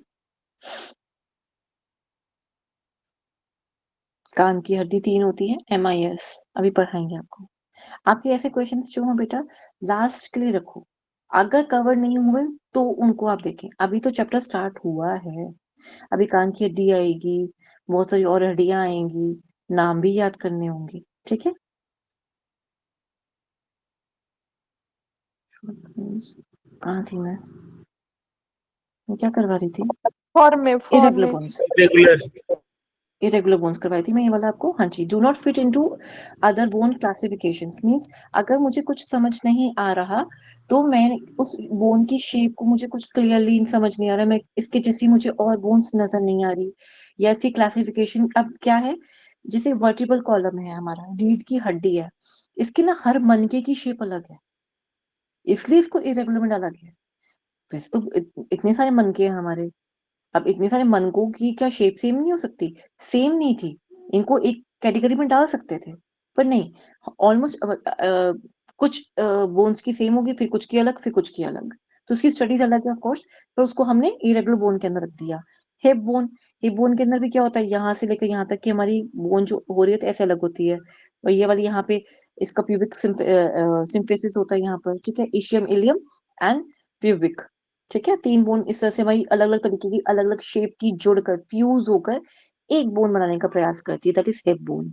कान की हड्डी 3 होती है, MIS, अभी पढ़ाएंगे आपको। आपके ऐसे क्वेश्चंस जो हो बेटा, लास्ट के लिए रखो, अगर कवर नहीं हुए तो उनको आप देखें, अभी तो चैप्टर स्टार्ट हुआ है, अभी कान की हड्डी आएगी, बहुत सारी और हड्डियां आएंगी, नाम भी याद करने होंगे, ठीक है। कहाँ थी मैं क्या करवा रही थी, फॉर्म इरेगुलर में। Bones, regular. इरेगुलर बोन्स करवाई थी मैं, ये वाला आपको, हाँ जी। Do not fit into other bone classifications means, अगर मुझे कुछ समझ नहीं आ रहा, तो मैं उस बोन की शेप को मुझे कुछ क्लियरली समझ नहीं आ रहा, मैं इसके जैसी मुझे और बोन्स नजर नहीं आ रही, या ऐसी क्लासिफिकेशन, अब क्या है, जैसे वर्टिब्रल कॉलम है हमारा, रीढ़ की हड्डी है, इसकी ना हर मनके की शेप अलग है, इसलिए इसको इरेगुलर में डाला गया है। वैसे तो इतने सारे मनके हैं हमारे, अब इतने सारे मनकों की क्या शेप सेम नहीं हो सकती, सेम नहीं थी, इनको एक कैटेगरी में डाल सकते थे, पर नहीं, ऑलमोस्ट कुछ बोन्स की सेम होगी, फिर कुछ की अलग, फिर कुछ की अलग, तो उसकी स्टडीज अलग है ऑफ कोर्स, पर उसको हमने इरेगुलर बोन के अंदर रख दिया। हिप बोन, हिप बोन के अंदर भी क्या होता है, यहाँ से लेकर यहाँ तक की हमारी बोन जो हो रही है तो ऐसे अलग होती है, और ये वाली यहाँ पे इसका प्यूबिक सिम्फेसिस होता है यहाँ पर, ठीक है, इशियम, इलियम एंड प्यूबिक, ठीक है। 3 बोन इस तरह से हमारी अलग अलग तरीके की, अलग अलग शेप की जुड़कर, फ्यूज होकर एक बोन बनाने का प्रयास करती है, दैट इज हिप बोन,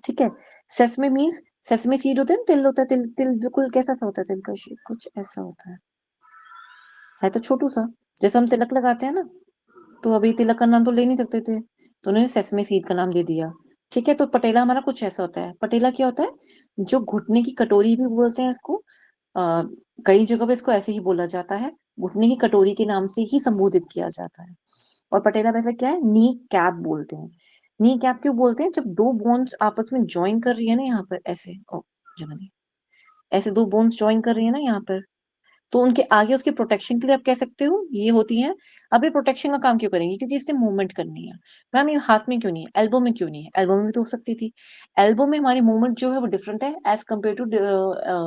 ठीक है। सेसमे मीन्स, सेसमे सीड होते हैं ना, तिल होता है, तिल तिल बिल्कुल कैसा सा होता है, तिल का शेप कुछ ऐसा होता है तो छोटू सा, जैसे हम तिलक लगाते हैं ना, तो अभी तिलक का नाम तो ले नहीं सकते थे, तो उन्होंने सेसमे सीड का नाम दे दिया, ठीक है। तो पटेला हमारा कुछ ऐसा होता है। पटेला क्या होता है? जो घुटने की कटोरी भी बोलते हैं इसको, कई जगह पे इसको ऐसे ही बोला जाता है, घुटने की कटोरी के नाम से ही संबोधित किया जाता है। और पटेला वैसे क्या है, नी कैप बोलते हैं। नी कैप क्यों बोलते हैं? जब दो बोन्स आपस में ज्वाइन कर रही है ना यहाँ पर ऐसे, ओ जगह ऐसे दो बोन्स ज्वाइन कर रही है ना यहाँ पर, तो उनके आगे उसके प्रोटेक्शन के लिए आप कह सकते हो ये होती है। अब ये प्रोटेक्शन का काम क्यों करेंगी? क्योंकि इससे मूवमेंट करनी है। मैम ये हाथ में क्यों नहीं है, एल्बो में क्यों नहीं है? एल्बो में भी तो हो सकती थी। एल्बो में हमारी मूवमेंट जो है वो डिफरेंट है as compare to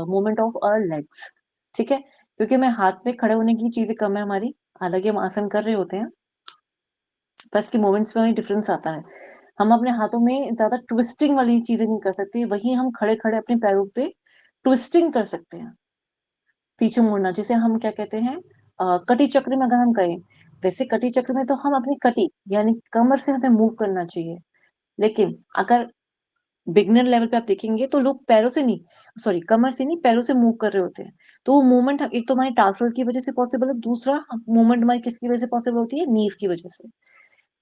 movement of our legs. ठीक है, क्योंकि हमें हाथ में खड़े होने की चीजें कम है हमारी, हालांकि हम आसन कर रहे होते हैं, बस की मूवमेंट्स में हमें डिफरेंस आता है। हम अपने हाथों में ज्यादा ट्विस्टिंग वाली चीजें नहीं कर सकते, वहीं हम खड़े खड़े अपने पैरों पे ट्विस्टिंग कर सकते हैं, पीछे मुड़ना, जिसे हम क्या कहते हैं, कटी चक्र में अगर हम कहें। वैसे कटी चक्र में तो हम अपनी कटी यानी कमर से हमें मूव करना चाहिए, लेकिन अगर बिगनर लेवल पे आप देखेंगे तो लोग पैरों से नहीं, सॉरी कमर से नहीं पैरों से मूव कर रहे होते हैं। तो वो मूवमेंट एक तो हमारी टार्सल की वजह से पॉसिबल है, दूसरा मूवमेंट हमारी किसकी वजह से पॉसिबल होती है, नीज की वजह से।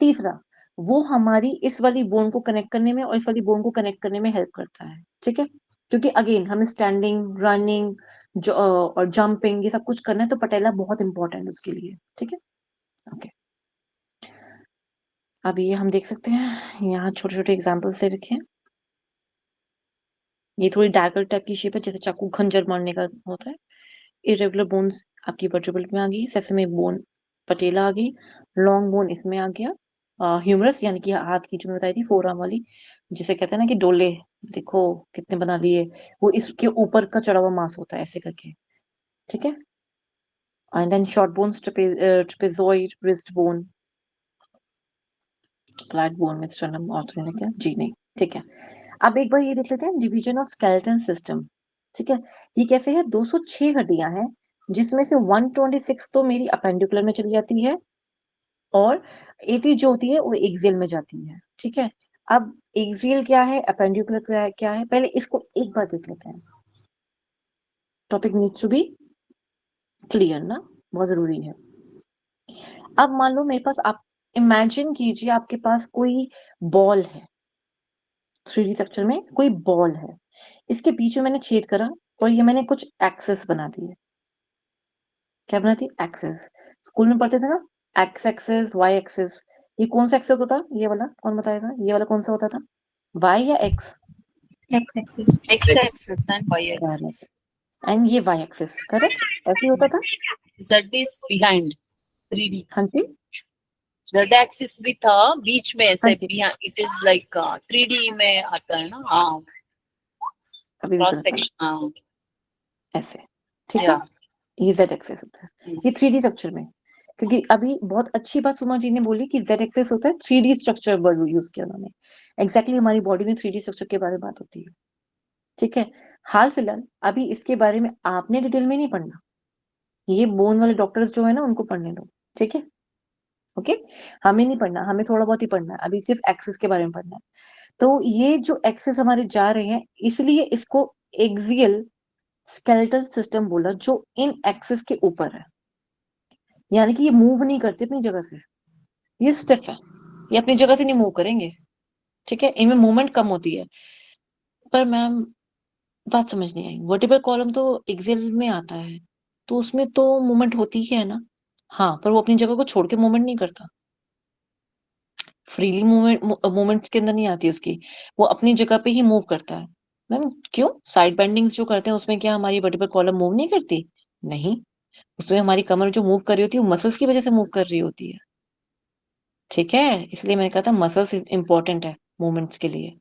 तीसरा, वो हमारी इस वाली बोन को कनेक्ट करने में और इस वाली बोन को कनेक्ट करने में हेल्प करता है। ठीक है, क्योंकि अगेन हमें स्टैंडिंग, रनिंग और जंपिंग ये सब कुछ करना है, तो पटेला बहुत इंपॉर्टेंट है उसके लिए। ठीक है, ओके। अब ये हम देख सकते हैं, यहाँ छोटे छोटे एग्जाम्पल्स दे रखे हैं। ये थोड़ी डार्कर टाइप की शेप है, जैसे चाकू खंजर मारने का होता है। इरेगुलर बोन्स आपकी वर्टिब्रल में आ गई, सेसमे बोन पटेला आ गई, लॉन्ग बोन इसमें आ गया, ह्यूमरस यानी कि हाथ की जो मैं बताई थी फोर आर्म वाली, जिसे कहते हैं ना कि डोले, देखो कितने बना लिए, वो इसके ऊपर का चढ़ा हुआ मांस होता है ऐसे करके। ठीक है, and then short bones, trapezoid, wrist bone, flat bone में स्टर्नम ऑर्थो क्या जी नहीं। ठीक है, अब एक बार ये देख लेते हैं डिवीजन ऑफ स्केलेटन सिस्टम। ठीक है, ये कैसे है, 206 हड्डियां हैं, जिसमें से 126 तो मेरी अपेंडिकुलर में चली जाती है, और 80 जो होती है वो एक्सियल में जाती है। ठीक है, अब एक्सियल क्या है, अपेंडिकुलर क्या है, पहले इसको एक बार देख लेते हैं। Topic needs to be clear ना, बहुत जरूरी है। अब मान लो मेरे पास, आप इमेजिन कीजिए आपके पास कोई बॉल है, 3D स्ट्रक्चर में कोई बॉल है, इसके बीच में मैंने छेद करा और ये मैंने कुछ एक्सेस बना दिए। क्या बना दी, एक्सेस। स्कूल में पढ़ते थे ना, एक्स एक्सेस, वाई एक्सेस। ये कौन सा एक्सेस होता, ये वाला कौन बताएगा, ये वाला कौन सा होता था, वाई या x? X axis. X axis and Y axis. And ये वाई एक्सेस, करेक्ट, ऐसे ही होता था। Z is behind 3D. हाँ जी, Z axis भी था बीच में ऐसे हाँ जी, behind. It is like 3D में आता है ना, हाँ, अभी भी क्रॉस गलत है, सेक्शन, हाँ, ऐसे। ठीक है, या ये जेड एक्सेस होता है, ये 3D स्ट्रक्चर में। क्योंकि अभी बहुत अच्छी बात सुमा जी ने बोली कि जेड एक्सेस होता है, 3D स्ट्रक्चर वर्ड यूज किया उन्होंने। एग्जैक्टली हमारी बॉडी में 3D स्ट्रक्चर के बारे में बात होती है। ठीक है, हाल फिलहाल अभी इसके बारे में आपने डिटेल में नहीं पढ़ना, ये बोन वाले डॉक्टर्स जो है ना उनको पढ़ने दो। ठीक है, ओके, हमें नहीं पढ़ना, हमें थोड़ा बहुत ही पढ़ना है, अभी सिर्फ एक्सेस के बारे में पढ़ना है। तो ये जो एक्सेस हमारे जा रहे हैं, इसलिए इसको एक्सियल स्केलेटल सिस्टम बोला, जो इन एक्सेस के ऊपर है, यानी कि ये मूव नहीं करते अपनी जगह से, ये स्टिफ है, ये अपनी जगह से नहीं मूव करेंगे। ठीक है, इनमें मूवमेंट कम होती है। पर मैम बात समझ नहीं आई, वर्टिब्रल कॉलम तो एक्सियल में आता है, तो उसमें तो मूवमेंट होती ही है ना। हाँ, पर वो अपनी जगह को छोड़ के मूवमेंट नहीं करता, फ्रीली मूवमेंट्स के अंदर नहीं आती उसकी, वो अपनी जगह पे ही मूव करता है। मैम क्यों, साइड बेंडिंग्स जो करते हैं उसमें क्या हमारी वर्टिब्रल कॉलम मूव नहीं करती? नहीं, उसमें हमारी कमर जो मूव कर रही होती है वो मसल्स की वजह से मूव कर रही होती है। ठीक है, इसलिए मैंने कहा था मसल्स इंपॉर्टेंट है मूवमेंट्स के लिए।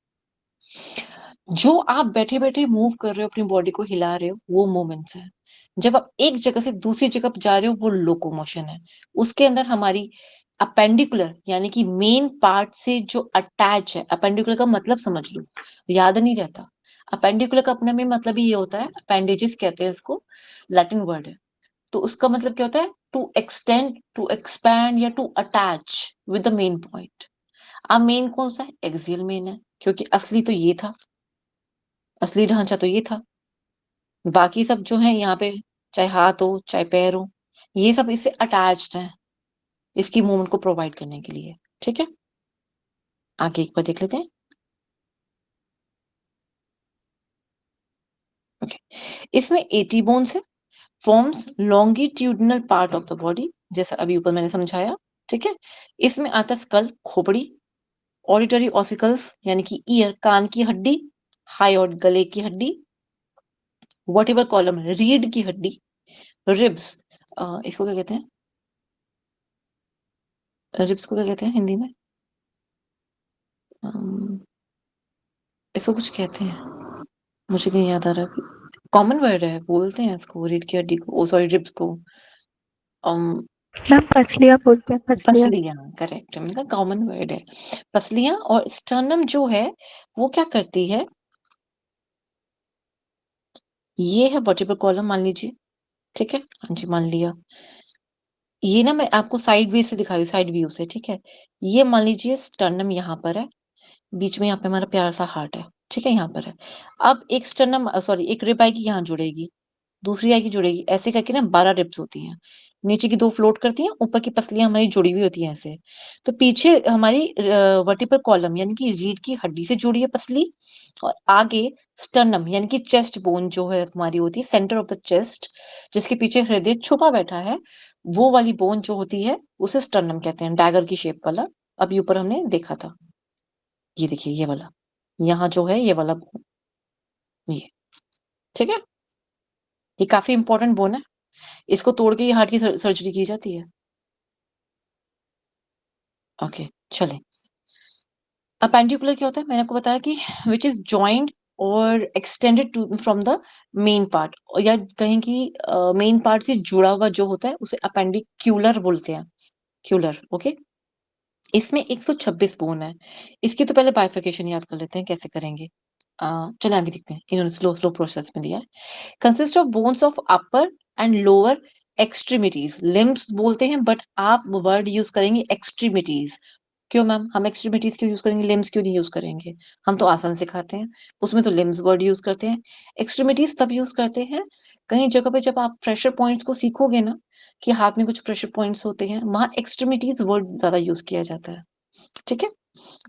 जो आप बैठे बैठे मूव कर रहे हो, अपनी बॉडी को हिला रहे हो, वो मूवमेंट्स है। जब आप एक जगह से दूसरी जगह पर जा रहे हो, वो लोकोमोशन है। उसके अंदर हमारी अपेंडिकुलर यानी कि मेन पार्ट से जो अटैच है, अपेंडिकुलर का मतलब समझ लो, याद नहीं रहता। अपेंडिकुलर का अपने में मतलब ही ये होता है, अपेंडेजेस कहते हैं इसको, लैटिन वर्ड है। तो उसका मतलब क्या होता है, टू एक्सटेंड, टू एक्सपैंड या to attach with the main point. अब मेन कौन सा है, एक्सियल मेन है, क्योंकि असली तो ये था, असली ढांचा तो ये था। बाकी सब जो है यहाँ पे, चाहे हाथ हो चाहे पैर हो, ये सब इससे अटैच्ड है, इसकी मूवमेंट को प्रोवाइड करने के लिए। ठीक है, आगे एक बार देख लेते हैं। ओके, इसमें 80 बोन्स है, forms longitudinal part of the body, जैसा अभी ऊपर मैंने समझाया, ठीक है। इसमें आता स्कल, खोपड़ी, ऑडिटरी ऑसिकल्स यानी कि ईयर, कान की हड्डी, हायोड गले की हड्डी, वर्टिब्रल कॉलम रीढ़ की हड्डी, रिब्स, इसको क्या कहते हैं, रिब्स को क्या कहते हैं हिंदी में, अम, इसको कुछ कहते हैं, मुझे नहीं याद आ रहा अभी, कॉमन वर्ड है, बोलते हैं इसको रीढ़ की हड्डी को, ओ सॉरी रिब्स को, मैम पसलियाँ बोलते हैं, पसलियाँ। पसलियां, करेक्ट, मैंने कहा कॉमन वर्ड है पसलियां। और स्टर्नम जो है वो क्या करती है, ये है वर्टिब्रल कॉलम मान लीजिए, ठीक है, हाँ जी मान लिया, ये ना मैं आपको साइड व्यू से दिखा रही हूँ, साइड व्यू से, ठीक है। ये मान लीजिए स्टर्नम यहाँ पर है, बीच में यहाँ पे हमारा प्यारा सा हार्ट है, ठीक है, यहाँ पर है। अब एक स्टर्नम सॉरी एक रिब आएगी यहाँ जुड़ेगी, दूसरी आएगी जुड़ेगी, ऐसे करके ना 12 रिब्स होती हैं, नीचे की 2 फ्लोट करती हैं, ऊपर की पसलियां हमारी जुड़ी हुई होती हैं ऐसे। तो पीछे हमारी वर्टिब्रल कॉलम यानी कि रीढ़ की हड्डी से जुड़ी है पसली, और आगे स्टर्नम यानी कि चेस्ट बोन जो है हमारी होती है सेंटर ऑफ द चेस्ट, जिसके पीछे हृदय छुपा बैठा है, वो वाली बोन जो होती है उसे स्टर्नम कहते हैं, डैगर की शेप वाला। अभी ऊपर हमने देखा था, ये देखिए ये वाला, यहाँ जो है ये वाला, ये, ठीक है, ये काफी इंपॉर्टेंट बोन है, इसको तोड़ के ये हार्ट की सर्जरी की जाती है। ओके, चलें। अपेंडिकुलर क्या होता है, मैंने आपको बताया कि विच इज जॉइंट और extended to from the main part, या कहें कि मेन पार्ट से जुड़ा हुआ जो होता है उसे अपेंडिक्यूलर बोलते हैं, क्यूलर, ओके। इसमें 126 बोन है। इसकी तो पहले बाइफिकेशन याद कर लेते हैं, कैसे करेंगे। चले आगे देखते हैं, इन्होंने स्लो स्लो प्रोसेस में दिया है। Consist of bones of upper and lower extremities, limbs बोलते हैं बट आप वर्ड यूज करेंगे एक्सट्रीमिटीज। क्यों मैम, हम एक्सट्रीमिटीज क्यों यूज करेंगे, लिम्स क्यों नहीं यूज करेंगे, हम तो आसान सिखाते हैं, उसमें तो लिम्स वर्ड यूज करते हैं। एक्सट्रीमिटीज तब यूज करते हैं कहीं जगह पे जब आप प्रेशर पॉइंट्स को सीखोगे ना, कि हाथ में कुछ प्रेशर पॉइंट्स होते हैं, वहां एक्सट्रीमिटीज वर्ड ज्यादा यूज किया जाता है, ठीक है।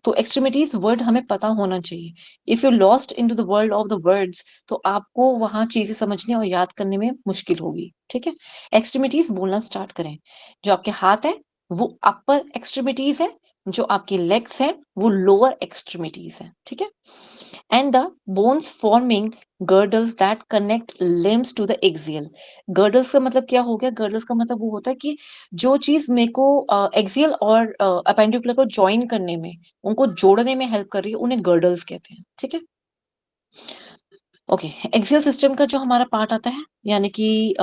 तो एक्सट्रीमिटीज वर्ड हमें पता होना चाहिए। If you lost into the world of the words, तो आपको वहां चीजें समझने और याद करने में मुश्किल होगी, ठीक है। एक्सट्रीमिटीज बोलना स्टार्ट करें। जो आपके हाथ है वो अपर एक्सट्रीमिटीज है, जो आपके लेग्स है वो लोअर एक्सट्रीमिटीज है, ठीक है। And the bones forming girdles that connect limbs to the axial। girdles का मतलब क्या हो गया, girdles का मतलब वो होता है कि जो चीज मेरे को एक्सियल और अपेंडिकुलर को ज्वाइन करने में, उनको जोड़ने में हेल्प कर रही है, उन्हें girdles कहते हैं, ठीक है। ओके, एक्सियल सिस्टम का जो हमारा पार्ट आता है, यानी कि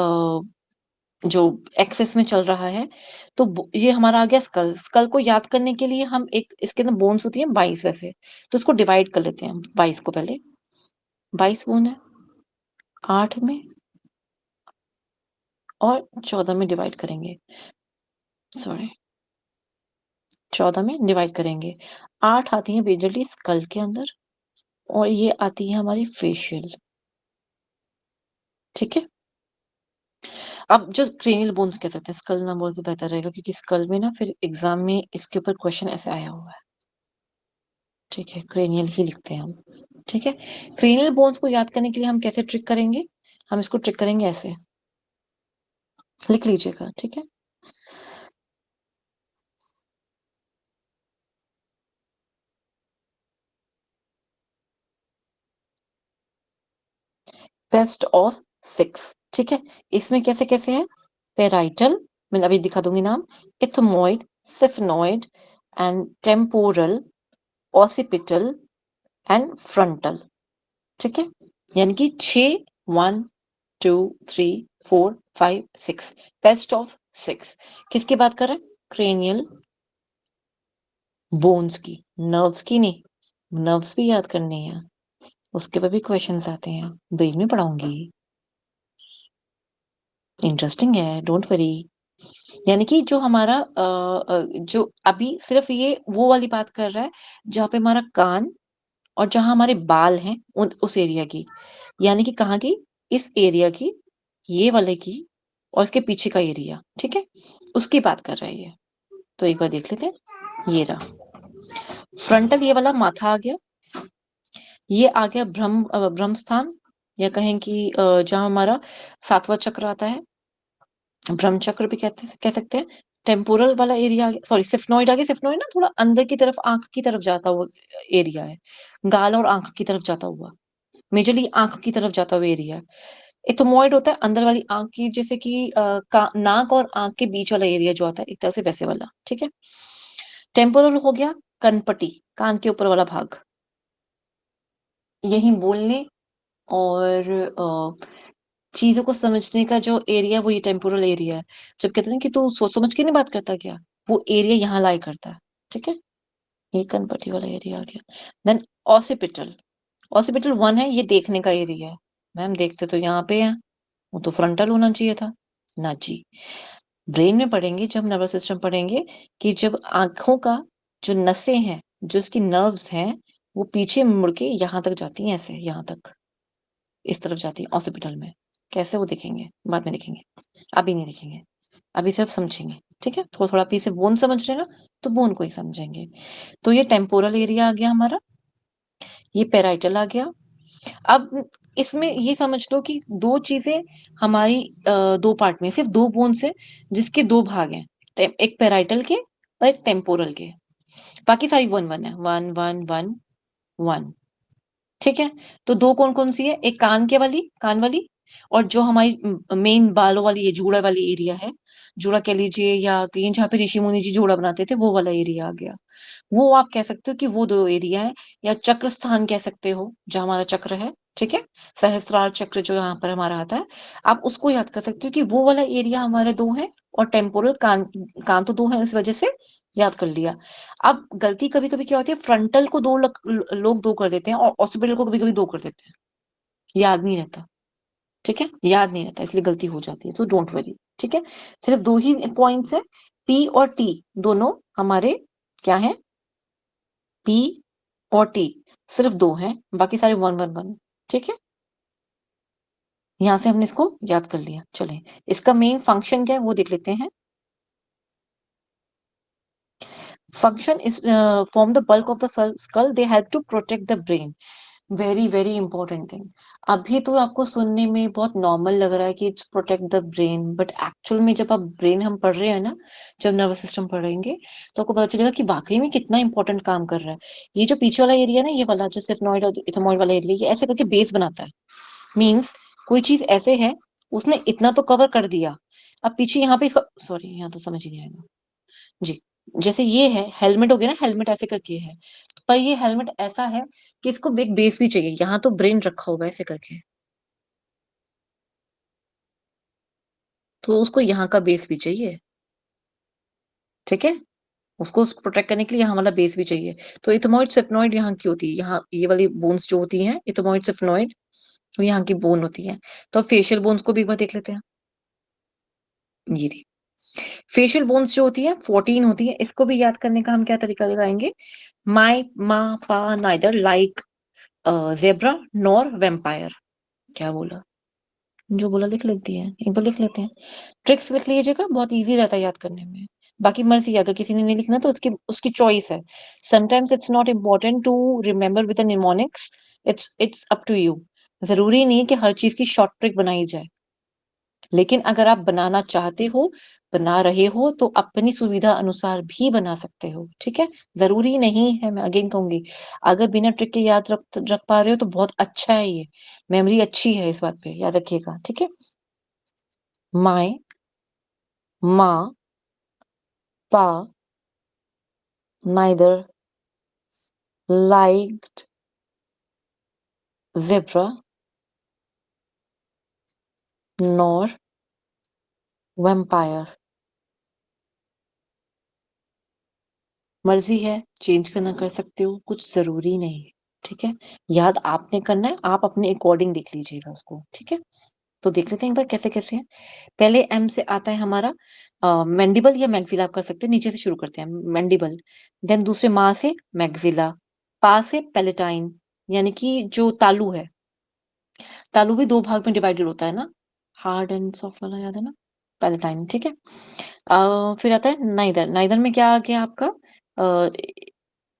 जो एक्सेस में चल रहा है, तो ये हमारा आ गया स्कल। स्कल को याद करने के लिए हम एक, इसके अंदर बोन्स होती है 22 वैसे, तो इसको डिवाइड कर लेते हैं 22 को, पहले 22 बोन है, 8 में और 14 में डिवाइड करेंगे, सॉरी 14 में डिवाइड करेंगे। 8 आती है मेजरली स्कल के अंदर, और ये आती है हमारी फेशियल, ठीक है। अब जो क्रेनियल बोन्स कह सकते हैं, स्कल ना बोले तो बेहतर रहेगा, क्योंकि स्कल में ना फिर एग्जाम में इसके ऊपर क्वेश्चन ऐसे आया हुआ है, ठीक है, क्रेनियल ही लिखते हैं हम, ठीक है। क्रेनियल बोन्स को याद करने के लिए हम कैसे ट्रिक करेंगे, हम इसको ट्रिक करेंगे ऐसे, लिख लीजिएगा, ठीक है। बेस्ट ऑफ 6, ठीक है। इसमें कैसे कैसे है, पेराइटल, मैं अभी दिखा दूंगी नाम, ethmoid, sphenoid and temporal, occipital and frontal, ठीक है। यानी कि 6, 1 2 3 4 5 6, बेस्ट ऑफ 6। किसकी बात कर रहे हैं, क्रेनियल बोन्स की, नर्व्स की नहीं, नर्व्स भी याद करनी है, उसके पर भी क्वेश्चंस आते हैं, ब्रेन में पढ़ाऊंगी, इंटरेस्टिंग है, डोंट वरी। यानी कि जो हमारा जो अभी सिर्फ ये वो वाली बात कर रहा है जहाँ पे हमारा कान और जहाँ हमारे बाल हैं, उस एरिया की, यानी कि कहाँ की, इस एरिया की, ये वाले की, और इसके पीछे का एरिया, ठीक है, उसकी बात कर रहा है ये। तो एक बार देख लेते हैं, ये रहा फ्रंटल, ये वाला माथा आ गया, ये आ गया ब्रह्म स्थान, या कहें कि जहाँ हमारा 7वां चक्र आता है, ब्रह्म चक्र भी कह सकते हैं। टेम्पोरल वाला एरिया, सॉरी सिफ्नॉइड आ गया। सिफ्नॉइड ना थोड़ा अंदर की तरफ, आंख की तरफ जाता हुआ एरिया है, गाल और आंख की तरफ जाता हुआ, मेजरली आंख की तरफ जाता हुआ एरिया है। इथमोइड होता है अंदर वाली आंख की, जैसे कि नाक और आंख के बीच वाला एरिया जो आता है, एक तरह से वैसे वाला, ठीक है। टेम्पोरल हो गया कनपट्टी, कान के ऊपर वाला भाग, यही बोलने और चीजों को समझने का जो एरिया, वो ये टेम्पोरल एरिया है। जब कहते हैं कि तू सोच समझ के नहीं बात करता क्या, वो एरिया यहाँ लाई करता है, ठीक है। ये कनपट्टी वाला एरिया आ गया। देन ऑसिपिटल, ऑसिपिटल 1 है, ये देखने का एरिया है। मैम देखते तो यहाँ पे है, वो तो फ्रंटल होना चाहिए था ना जी। ब्रेन में पढ़ेंगे, जब नर्वस सिस्टम पढ़ेंगे, कि जब आंखों का जो नसें हैं, जो उसकी नर्व्स हैं, वो पीछे मुड़ के यहाँ तक जाती हैं, ऐसे यहाँ तक इस तरफ जाती है ऑसिपिटल में। कैसे वो देखेंगे, बाद में देखेंगे, अभी नहीं देखेंगे, अभी सिर्फ समझेंगे, ठीक है। थोड़ा थोड़ा पीछे बोन समझ रहे हैं ना, तो बोन को ही समझेंगे। तो ये टेम्पोरल एरिया आ गया हमारा, ये पेराइटल आ गया। अब इसमें ये समझ लो कि दो चीजें हमारी, दो पार्ट में सिर्फ दो बोन्स है, जिसके दो भाग हैं, एक पेराइटल के और एक टेम्पोरल के। बाकी सारी 1 1 है, 1 1 1 1, ठीक है। तो दो कौन कौन सी है, एक कान वाली, और जो हमारी मेन बालों वाली है, जूड़ा वाली एरिया है, जूड़ा कह लीजिए, या कहीं जहाँ पे ऋषि मुनि जी जूड़ा बनाते थे, वो वाला एरिया आ गया। वो आप कह सकते हो कि वो दो एरिया है, या चक्र स्थान कह सकते हो, जहाँ हमारा चक्र है, ठीक है। सहस्त्रार चक्र जो यहाँ पर हमारा आता है, आप उसको याद कर सकते हो कि वो वाला एरिया हमारे दो है, और टेम्पोरल कान तो दो है, इस वजह से याद कर लिया। अब गलती कभी कभी क्या होती है, फ्रंटल को लोग दो कर देते हैं, और ऑसिपिटल को कभी कभी दो कर देते हैं, याद नहीं रहता, ठीक है, याद नहीं रहता, इसलिए गलती हो जाती है, तो डोंट वरी, ठीक है। सिर्फ दो ही पॉइंट्स है, पी और टी, दोनों हमारे क्या है, पी और टी, सिर्फ दो हैं, बाकी सारे 1 1 1, ठीक है। यहां से हमने इसको याद कर लिया। चलें, इसका मेन फंक्शन क्या है वो देख लेते हैं। Function is form the bulk of the skull, they help to protect the brain. Very very important thing. अभी तो आपको सुनने में बहुत नॉर्मल लग रहा है कि it's protect the brain, but actual में जब आप ब्रेन हम पढ़ रहे हैं ना, जब नर्वस सिस्टम पढ़ेंगे, तो आपको पता चलेगा कि वाकई में कितना इंपॉर्टेंट काम कर रहा है। ये जो पीछे वाला एरिया ना, ये वाला जो सिफ्नॉइड और इथमॉइड वाला एरिया, ये ऐसे करके बेस बनाता है। मीन्स कोई चीज ऐसे है, उसने इतना तो कवर कर दिया, अब पीछे यहाँ पे, सॉरी यहाँ तो समझ ही नहीं आएगा जी। जैसे ये है हेलमेट हो गया ना, हेलमेट ऐसे करके है, पर ये हेलमेट ऐसा है कि इसको एक बेस भी चाहिए, यहाँ तो ब्रेन रखा हुआ है ऐसे करके, तो उसको यहाँ का बेस भी चाहिए, ठीक है। उसको प्रोटेक्ट करने के लिए यहाँ वाला बेस भी चाहिए। तो इथमॉइड सिफ्नॉइड यहाँ की होती है, यहाँ ये वाली बोन्स जो होती हैं, इथमॉइड सिफ्नॉइड, तो यहाँ की बोन होती है। तो फेशियल बोन्स को भी एक बार देख लेते हैं। ये रही फेशियल बोन्स जो होती है 14 होती है। इसको भी याद करने का हम क्या तरीका लगाएंगे, माई मा पा neither like zebra nor vampire. क्या बोला, जो बोला लिख लेती है, एक बार लिख लेते हैं। ट्रिक्स लिख लीजिएगा, बहुत इजी रहता है याद करने में। बाकी मर्जी, अगर किसी ने नहीं लिखना तो उसकी उसकी चॉइस है। Sometimes it's not important to remember with mnemonics, it's up to you. जरूरी नहीं है कि हर चीज की शॉर्ट ट्रिक बनाई जाए, लेकिन अगर आप बनाना चाहते हो, बना रहे हो, तो अपनी सुविधा अनुसार भी बना सकते हो, ठीक है। जरूरी नहीं है, मैं अगेन कहूंगी, अगर बिना ट्रिक के याद रख पा रहे हो तो बहुत अच्छा है, ये मेमोरी अच्छी है, इस बात पे याद रखिएगा, ठीक है। माई मा पा neither liked zebra nor vampire। मर्जी है, चेंज करना कर सकते हो, कुछ जरूरी नहीं, ठीक है। याद आपने करना है, आप अपने अकॉर्डिंग देख लीजिएगा उसको, ठीक है। तो देख लेते हैं एक बार कैसे कैसे है। पहले एम से आता है हमारा मैंडिबल या मैक्सिला, आप कर सकते हैं, नीचे से शुरू करते हैं, मैंडिबल। देन दूसरे माँ से मैक्सिला, पा से पैलेटाइन, यानी कि जो तालू है, तालू भी दो भाग में डिवाइडेड होता है ना, हार्ड एंड सॉफ्ट वाला, याद है ना, पैलेटाइन, ठीक है। फिर आता है नाइदर, नाइदर में क्या आ गया आपका,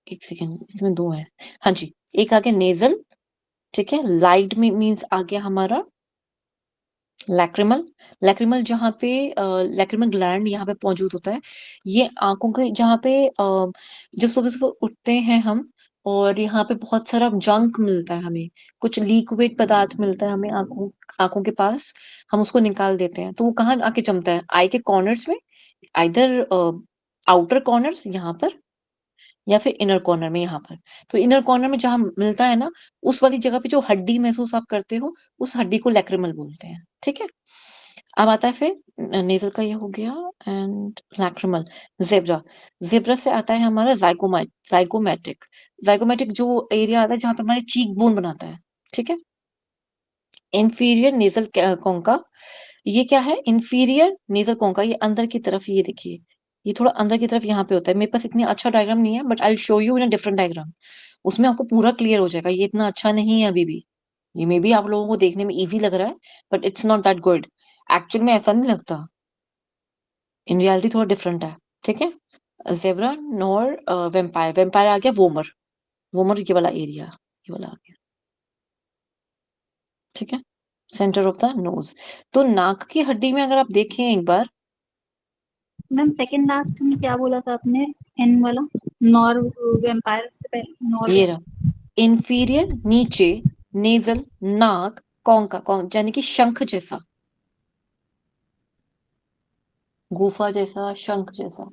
एक सेकेंड, इसमें दो है, हाँ जी, एक आ गया नेजल, ठीक है। लाइट में मीन्स आ गया हमारा लैक्रिमल। लैक्रिमल जहाँ पे लैक्रिमल ग्लैंड यहाँ पे मौजूद होता है। ये आंखों के जहाँ पे जब सुबह सुबह उठते हैं हम, और यहाँ पे बहुत सारा जंक मिलता है हमें, कुछ लिक्विड पदार्थ मिलता है हमें आंखों आंखों के पास, हम उसको निकाल देते हैं। तो वो कहाँ आके जमता है? आई के कॉर्नर्स में, आइदर आउटर कॉर्नर्स यहाँ पर, या फिर इनर कॉर्नर में यहाँ पर। तो इनर कॉर्नर में जहाँ मिलता है ना, उस वाली जगह पे जो हड्डी महसूस आप करते हो, उस हड्डी को लैक्रिमल बोलते हैं। ठीक है। अब आता है फिर नेजल का, ये हो गया, एंड लैक्रिमल। जेब्रा, जेब्रा से आता है हमारा जाइगोमैटिक। जाइगोमैटिक जो एरिया आता है जहाँ पे हमारे चीक बोन बनाता है। ठीक है। इंफीरियर नेजल कोंका, ये क्या है? इंफीरियर नेजल कोंका, ये अंदर की तरफ, ये देखिए, ये थोड़ा अंदर की तरफ यहाँ पे होता है। मेरे पास इतनी अच्छा डायग्राम नहीं है, but I show you in a different diagram, उसमें आपको पूरा क्लियर हो जाएगा। ये इतना अच्छा नहीं है अभी भी, ये मे बी आप लोगों को देखने में इजी लग रहा है, but it's not that good. Actual में ऐसा नहीं लगता, इन रियलिटी थोड़ा डिफरेंट है। ठीक है। जेब्रा नॉर वेम्पायर, वेम्पायर आ गया वोमर, वोमर ये वाला एरिया, ये वाला आ गया। ठीक है। Centre of the nose. तो नाक की हड्डी में अगर आप देखें एक बार, मैम सेकंड लास्ट में क्या बोला था आपने? एन वाला नॉर वेम्पायर से पहले नॉर ये रहा इंफीरियर नीचे, नेजल नाक, कॉन्का यानी कि शंख जैसा, गुफा जैसा, शंख जैसा।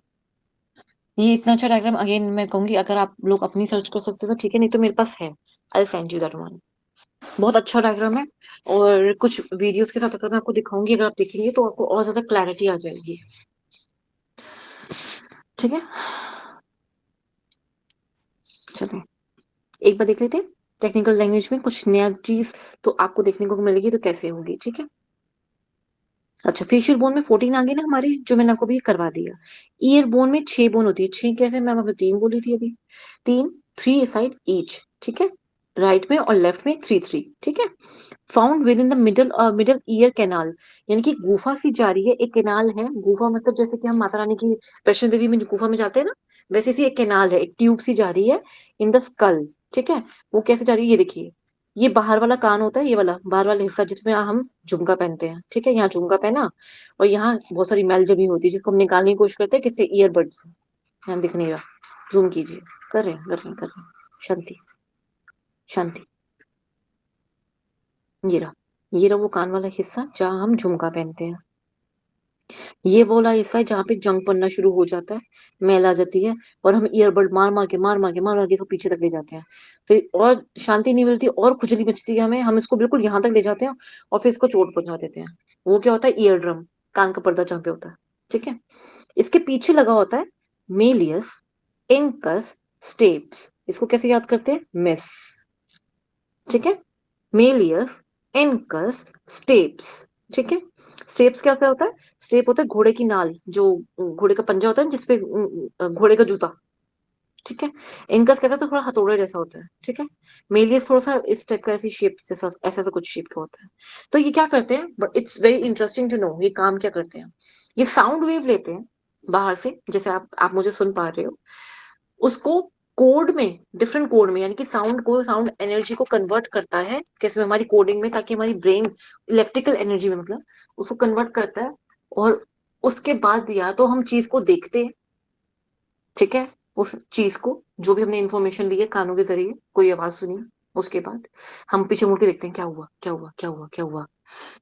ये इतना अच्छा डायग्राम, अगेन मैं कहूंगी अगर आप लोग अपनी सर्च कर सकते हो तो ठीक है, नहीं तो मेरे पास है, I send you that one. बहुत अच्छा डायग्राम है, और कुछ वीडियोस के साथ अगर मैं आपको दिखाऊंगी, अगर आप देखेंगे तो आपको और ज्यादा क्लैरिटी आ जाएगी। ठीक है। चलिए एक बार देख लेते हैं टेक्निकल लैंग्वेज में कुछ नया चीज तो आपको देखने को मिलेगी, तो कैसे होगी। ठीक है। अच्छा, फेशियल बोन में 14 आ गई ना हमारी, जो मैंने आपको भी करवा दिया। ईयर बोन में 6 बोन होती है। 6 कैसे मैम? आपने 3 बोली थी अभी। 3, 3 साइड ईच। ठीक है। राइट में और लेफ्ट में 3 3। ठीक है। Found with in the middle middle ear canal, यानी कि गुफा सी जा रही है, एक कैनाल है। गुफा मतलब जैसे कि हम माता रानी की वैष्णो देवी में जो गुफा में जाते हैं ना, वैसे सी एक कैनाल है, एक ट्यूब सी जा रही है इन द स्कल। ठीक है। वो कैसे जा रही है ये देखिए, ये बाहर वाला कान होता है, ये वाला बाहर वाला हिस्सा जिसमें हम झुमका पहनते हैं। ठीक है। यहाँ झुमका पहना, और यहाँ बहुत सारी मैल जमी होती है जिसको हम निकालने की कोशिश करते हैं किससे? ईयरबड से। यहाँ दिख नहीं रहा, जूम कीजिए। कर रहे हैं, कर रहे हैं, कर रहे हैं। शांति, शांति। ये रहा वो कान वाला हिस्सा जहाँ हम झुमका पहनते हैं। ये वो वाला हिस्सा है जहाँ पे जंग पड़ना शुरू हो जाता है, मैल आ जाती है, और हम ईयरबड मार मार के इसको पीछे तक ले जाते हैं। फिर और शांति नहीं मिलती, और खुजली मचती है हमें, हम इसको बिल्कुल यहाँ तक ले जाते हैं, और फिर इसको चोट पहुंचा देते हैं। वो क्या होता है? ईयर ड्रम, कान का पर्दा जहाँ पे होता है। ठीक है। इसके पीछे लगा होता है मेलियस इंकस स्टेप्स। इसको कैसे याद करते हैं? मिस। ठीक है। Malleus incus steps. ठीक है। स्टेप्स क्या होता है? स्टेप होता है घोड़े की नाल, जो घोड़े का पंजा होता है जिसपे घोड़े का जूता। ठीक है। इनकस कैसा? तो थोड़ा हथौड़े जैसा होता है। ठीक है। मेलियस थोड़ा सा इस टाइप का, ऐसी शेप जैसा, ऐसा ऐसा कुछ शेप का होता है। तो ये क्या करते हैं? But it's very interesting to know, ये काम क्या करते हैं? ये साउंड वेव लेते हैं बाहर से, जैसे आप मुझे सुन पा रहे हो, उसको कोड में, डिफरेंट कोड में, यानी कि साउंड को, साउंड एनर्जी को कन्वर्ट करता है कैसे? हमारी कोडिंग में, ताकि हमारी ब्रेन इलेक्ट्रिकल एनर्जी में, मतलब उसको कन्वर्ट करता है। और उसके बाद या तो हम चीज को देखते हैं, ठीक है, उस चीज को, जो भी हमने इंफॉर्मेशन ली है कानों के जरिए, कोई आवाज सुनी, उसके बाद हम पीछे मुड़ के देखते हैं क्या हुआ, क्या हुआ, क्या हुआ, क्या हुआ।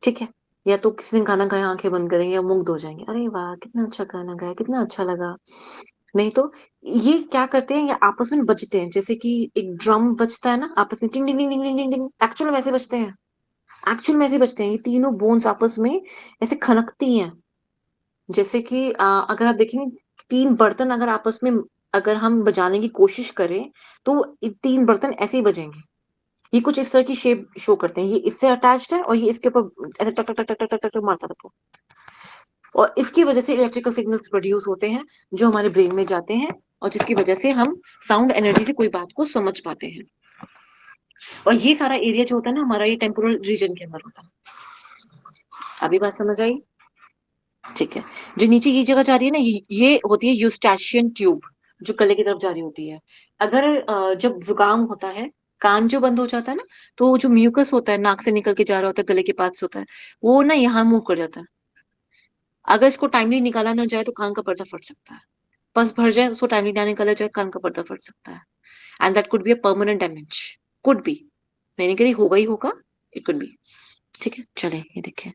ठीक है। या तो किसी ने गाना गाया, आंखें बंद करेंगे या मुग्ध हो जाएंगे, अरे वाह कितना अच्छा गाना गाया, कितना अच्छा लगा। नहीं तो ये क्या करते हैं, ये आपस में बजते हैं, जैसे कि एक ड्रम बजता है ना आपस में, टिंग टिंग टिंग टिंग टिंग टिंग, एक्चुअल में वैसे बजते हैं। एक्चुअल में ऐसे बजते हैं, ये तीनों बोन्स आपस में ऐसे खनकती हैं। जैसे कि अगर आप देखेंगे, 3 बर्तन अगर आपस में, अगर हम बजाने की कोशिश करें, तो ये 3 बर्तन ऐसे ही बजेंगे। ये कुछ इस तरह की शेप शो करते हैं, ये इससे अटैच्ड है और ये इसके ऊपर ऐसे टक टक टक टक टक टक टक मारता रहता है। और इसकी वजह से इलेक्ट्रिकल सिग्नल्स प्रोड्यूस होते हैं, जो हमारे ब्रेन में जाते हैं, और जिसकी वजह से हम साउंड एनर्जी से कोई बात को समझ पाते हैं। और ये सारा एरिया जो होता है ना हमारा, ये टेम्पोरल रीजन के अंदर होता है। अभी बात समझ आई? ठीक है। जो नीचे ये जगह जा रही है ना, ये होती है यूस्टैचियन ट्यूब, जो गले की तरफ जा रही होती है। अगर जब जुकाम होता है, कान जो बंद हो जाता है ना, तो वो जो म्यूकस होता है नाक से निकल के जा रहा होता है, गले के पास होता है, वो ना यहाँ मूव कर जाता है। अगर इसको टाइमली निकाला ना जाए तो कान का पर्दा फट सकता है। पस भर जाए, उसको टाइमली ना निकाला जाए, कान का पर्दा फट सकता है। And that could be a permanent damage, could be, मैंने कह रही होगा ही होगा, इट कुड बी। ठीक है, चले ये देखें।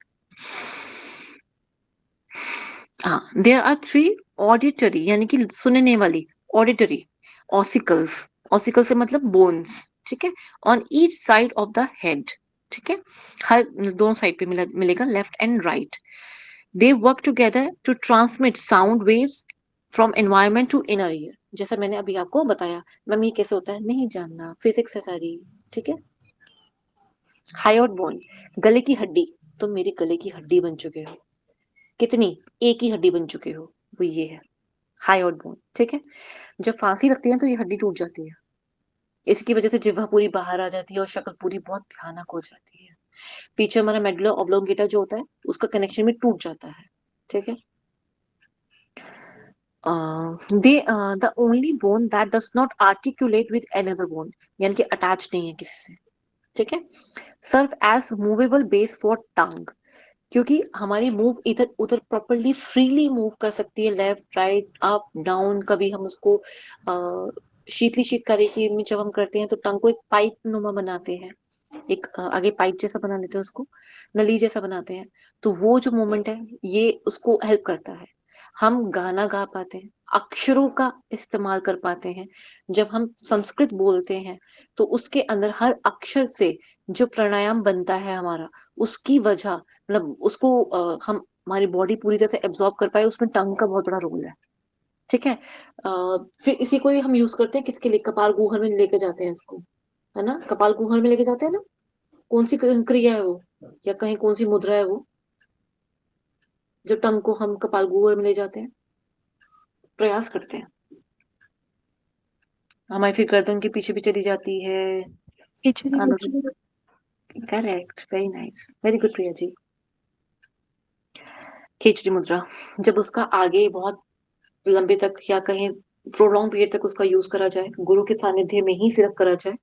हाँ, देयर आर 3 ऑडिटरी यानी कि सुनने वाली, ऑडिटरी ऑसिकल्स, ऑसिकल से मतलब बोन्स, ठीक है, on each side of the head, ठीक है, हर दोनों साइड पे मिलेगा, left and right. They work together to transmit sound waves from environment to inner ear. जैसा मैंने अभी आपको बताया, मैम ये कैसे होता है नहीं जानना, फिजिक्स है सारी, ठीक है। हायोट बोन, गले की हड्डी, तुम मेरे गले की हड्डी बन चुके हो। कितनी? एक ही हड्डी बन चुके हो, वो ये है हायोट बोन, ठीक है। जब फांसी लगती है तो ये हड्डी टूट जाती है, इसकी वजह से जिह्वा पूरी बाहर आ जाती है और शक्ल पूरी बहुत भयानक हो जाती है। पीछे हमारा मेडुला ऑब्लोंगेटा जो होता है उसका कनेक्शन भी टूट जाता है, ठीक है। They the only bone that does not articulate with another bone, यानी कि अटैच नहीं है किसी से, ठीक है। Serve as movable base for tongue, क्योंकि हमारी मूव इधर उधर प्रॉपरली फ्रीली मूव कर सकती है, लेफ्ट राइट अप डाउन। कभी हम उसको शीतली शीतकारी की में जब हम करते हैं तो टंग को एक पाइप नुमा बनाते हैं, एक आगे पाइप जैसा बना देते हैं, उसको नली जैसा बनाते हैं, तो वो जो मोमेंट है ये उसको हेल्प करता है। हम गाना गा पाते हैं, अक्षरों का इस्तेमाल कर पाते हैं। जब हम संस्कृत बोलते हैं तो उसके अंदर हर अक्षर से जो प्राणायाम बनता है हमारा, उसकी वजह मतलब उसको हम हमारी बॉडी पूरी तरह से एब्जॉर्ब कर पाए, उसमें टंग का बहुत बड़ा रोल है, ठीक है। फिर इसी को ही हम यूज करते हैं किसके लिए, कपाल गुहर में लेके जाते हैं इसको, है ना, कपाल गुहर में लेके जाते हैं ना। कौन सी क्रिया है वो, या कहीं कौन सी मुद्रा है वो, जो टंग को हम कपाल गुहर में ले जाते हैं, प्रयास करते हैं, हमारी फिर गर्दन के पीछे भी चली जाती है। खिचड़ी मुद्रा। Correct, very nice, very good Priya ji. खिचड़ी मुद्रा, जब उसका आगे बहुत लंबे तक या कहीं प्रोलॉन्ग पीरियड तक उसका यूज करा जाए, गुरु के सानिध्य में ही सिर्फ करा जाए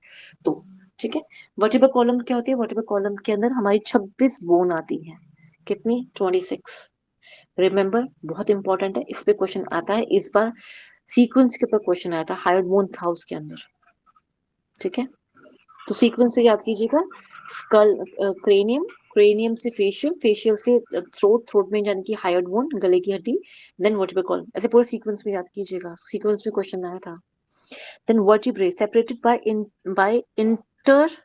तो, ठीक है। वर्टिब्रल कॉलम क्या होती है? वर्टिब्रल कॉलम के अंदर हमारी 26 बोन आती है। कितनी? 26। रिमेम्बर, बहुत इंपॉर्टेंट है, इस पे क्वेश्चन आता है। इस बार सीक्वेंस के ऊपर क्वेश्चन आया था, हायोट बोन था उसके अंदर, ठीक है। तो सीक्वेंस से याद कीजिएगा, स्कल, क्रेनियम, क्रेनियम से फेशियल, फेशियल से थ्रोट, थ्रोट में यानी कि हायोट बोन, गले की हड्डी, देन वर्टिब्रल कॉलम, ऐसे पूरे सीक्वेंस में याद कीजिएगा, सीक्वेंस में क्वेश्चन आया था। Then vertebrae separated by inter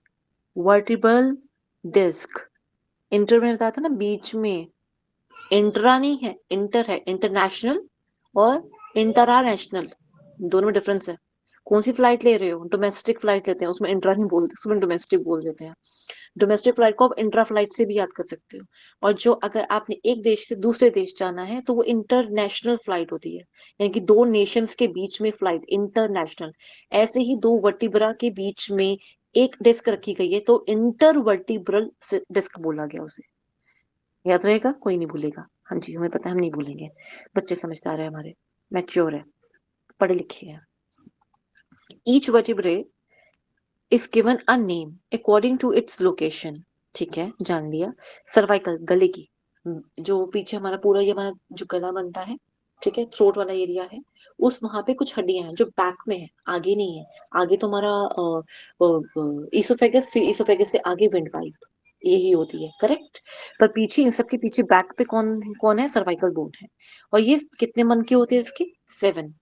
vertebral disc, inter में बताया था ना बीच में, इंट्रा नहीं है, इंटर है, इंटरनेशनल और इंटरा नेशनल, दोनों में डिफरेंस है। कौन सी फ्लाइट ले रहे हो? डोमेस्टिक फ्लाइट लेते हैं, उसमें इंट्रा नहीं बोलते, उसमें डोमेस्टिक बोल देते हैं। डोमेस्टिक फ्लाइट को आप इंट्रा फ्लाइट से भी याद कर सकते हो। और जो अगर आपने एक देश से दूसरे देश जाना है तो वो इंटरनेशनल फ्लाइट होती है, यानी कि दो नेशंस के बीच में फ्लाइट, इंटरनेशनल। ऐसे ही दो वर्टिब्रा के बीच में एक डिस्क रखी गई है तो इंटर वर्टिब्रल डिस्क बोला गया उसे। याद रहेगा, कोई नहीं भूलेगा। हाँ जी, हमें पता है, हम नहीं भूलेंगे, बच्चे समझदार है हमारे, मैच्योर है, पढ़े लिखे हैं। Each vertebrae is given a name according to its location, ठीक है, जान लिया। सर्वाइकल, गले की, जो पीछे हमारा पूरा ये हमारा जो गला बनता है, ठीक है, थ्रोट वाला एरिया है, उस वहां पे कुछ हड्डियां हैं जो बैक में है, आगे नहीं है। आगे तो हमारा ईसोफेगस, फिर ईसोफेगस से आगे विंड पाइप, यही होती है, करेक्ट। पर पीछे, इन सब के पीछे बैक पे कौन कौन है? सर्वाइकल बोन है। और ये कितने मन के होते हैं इसके? 7।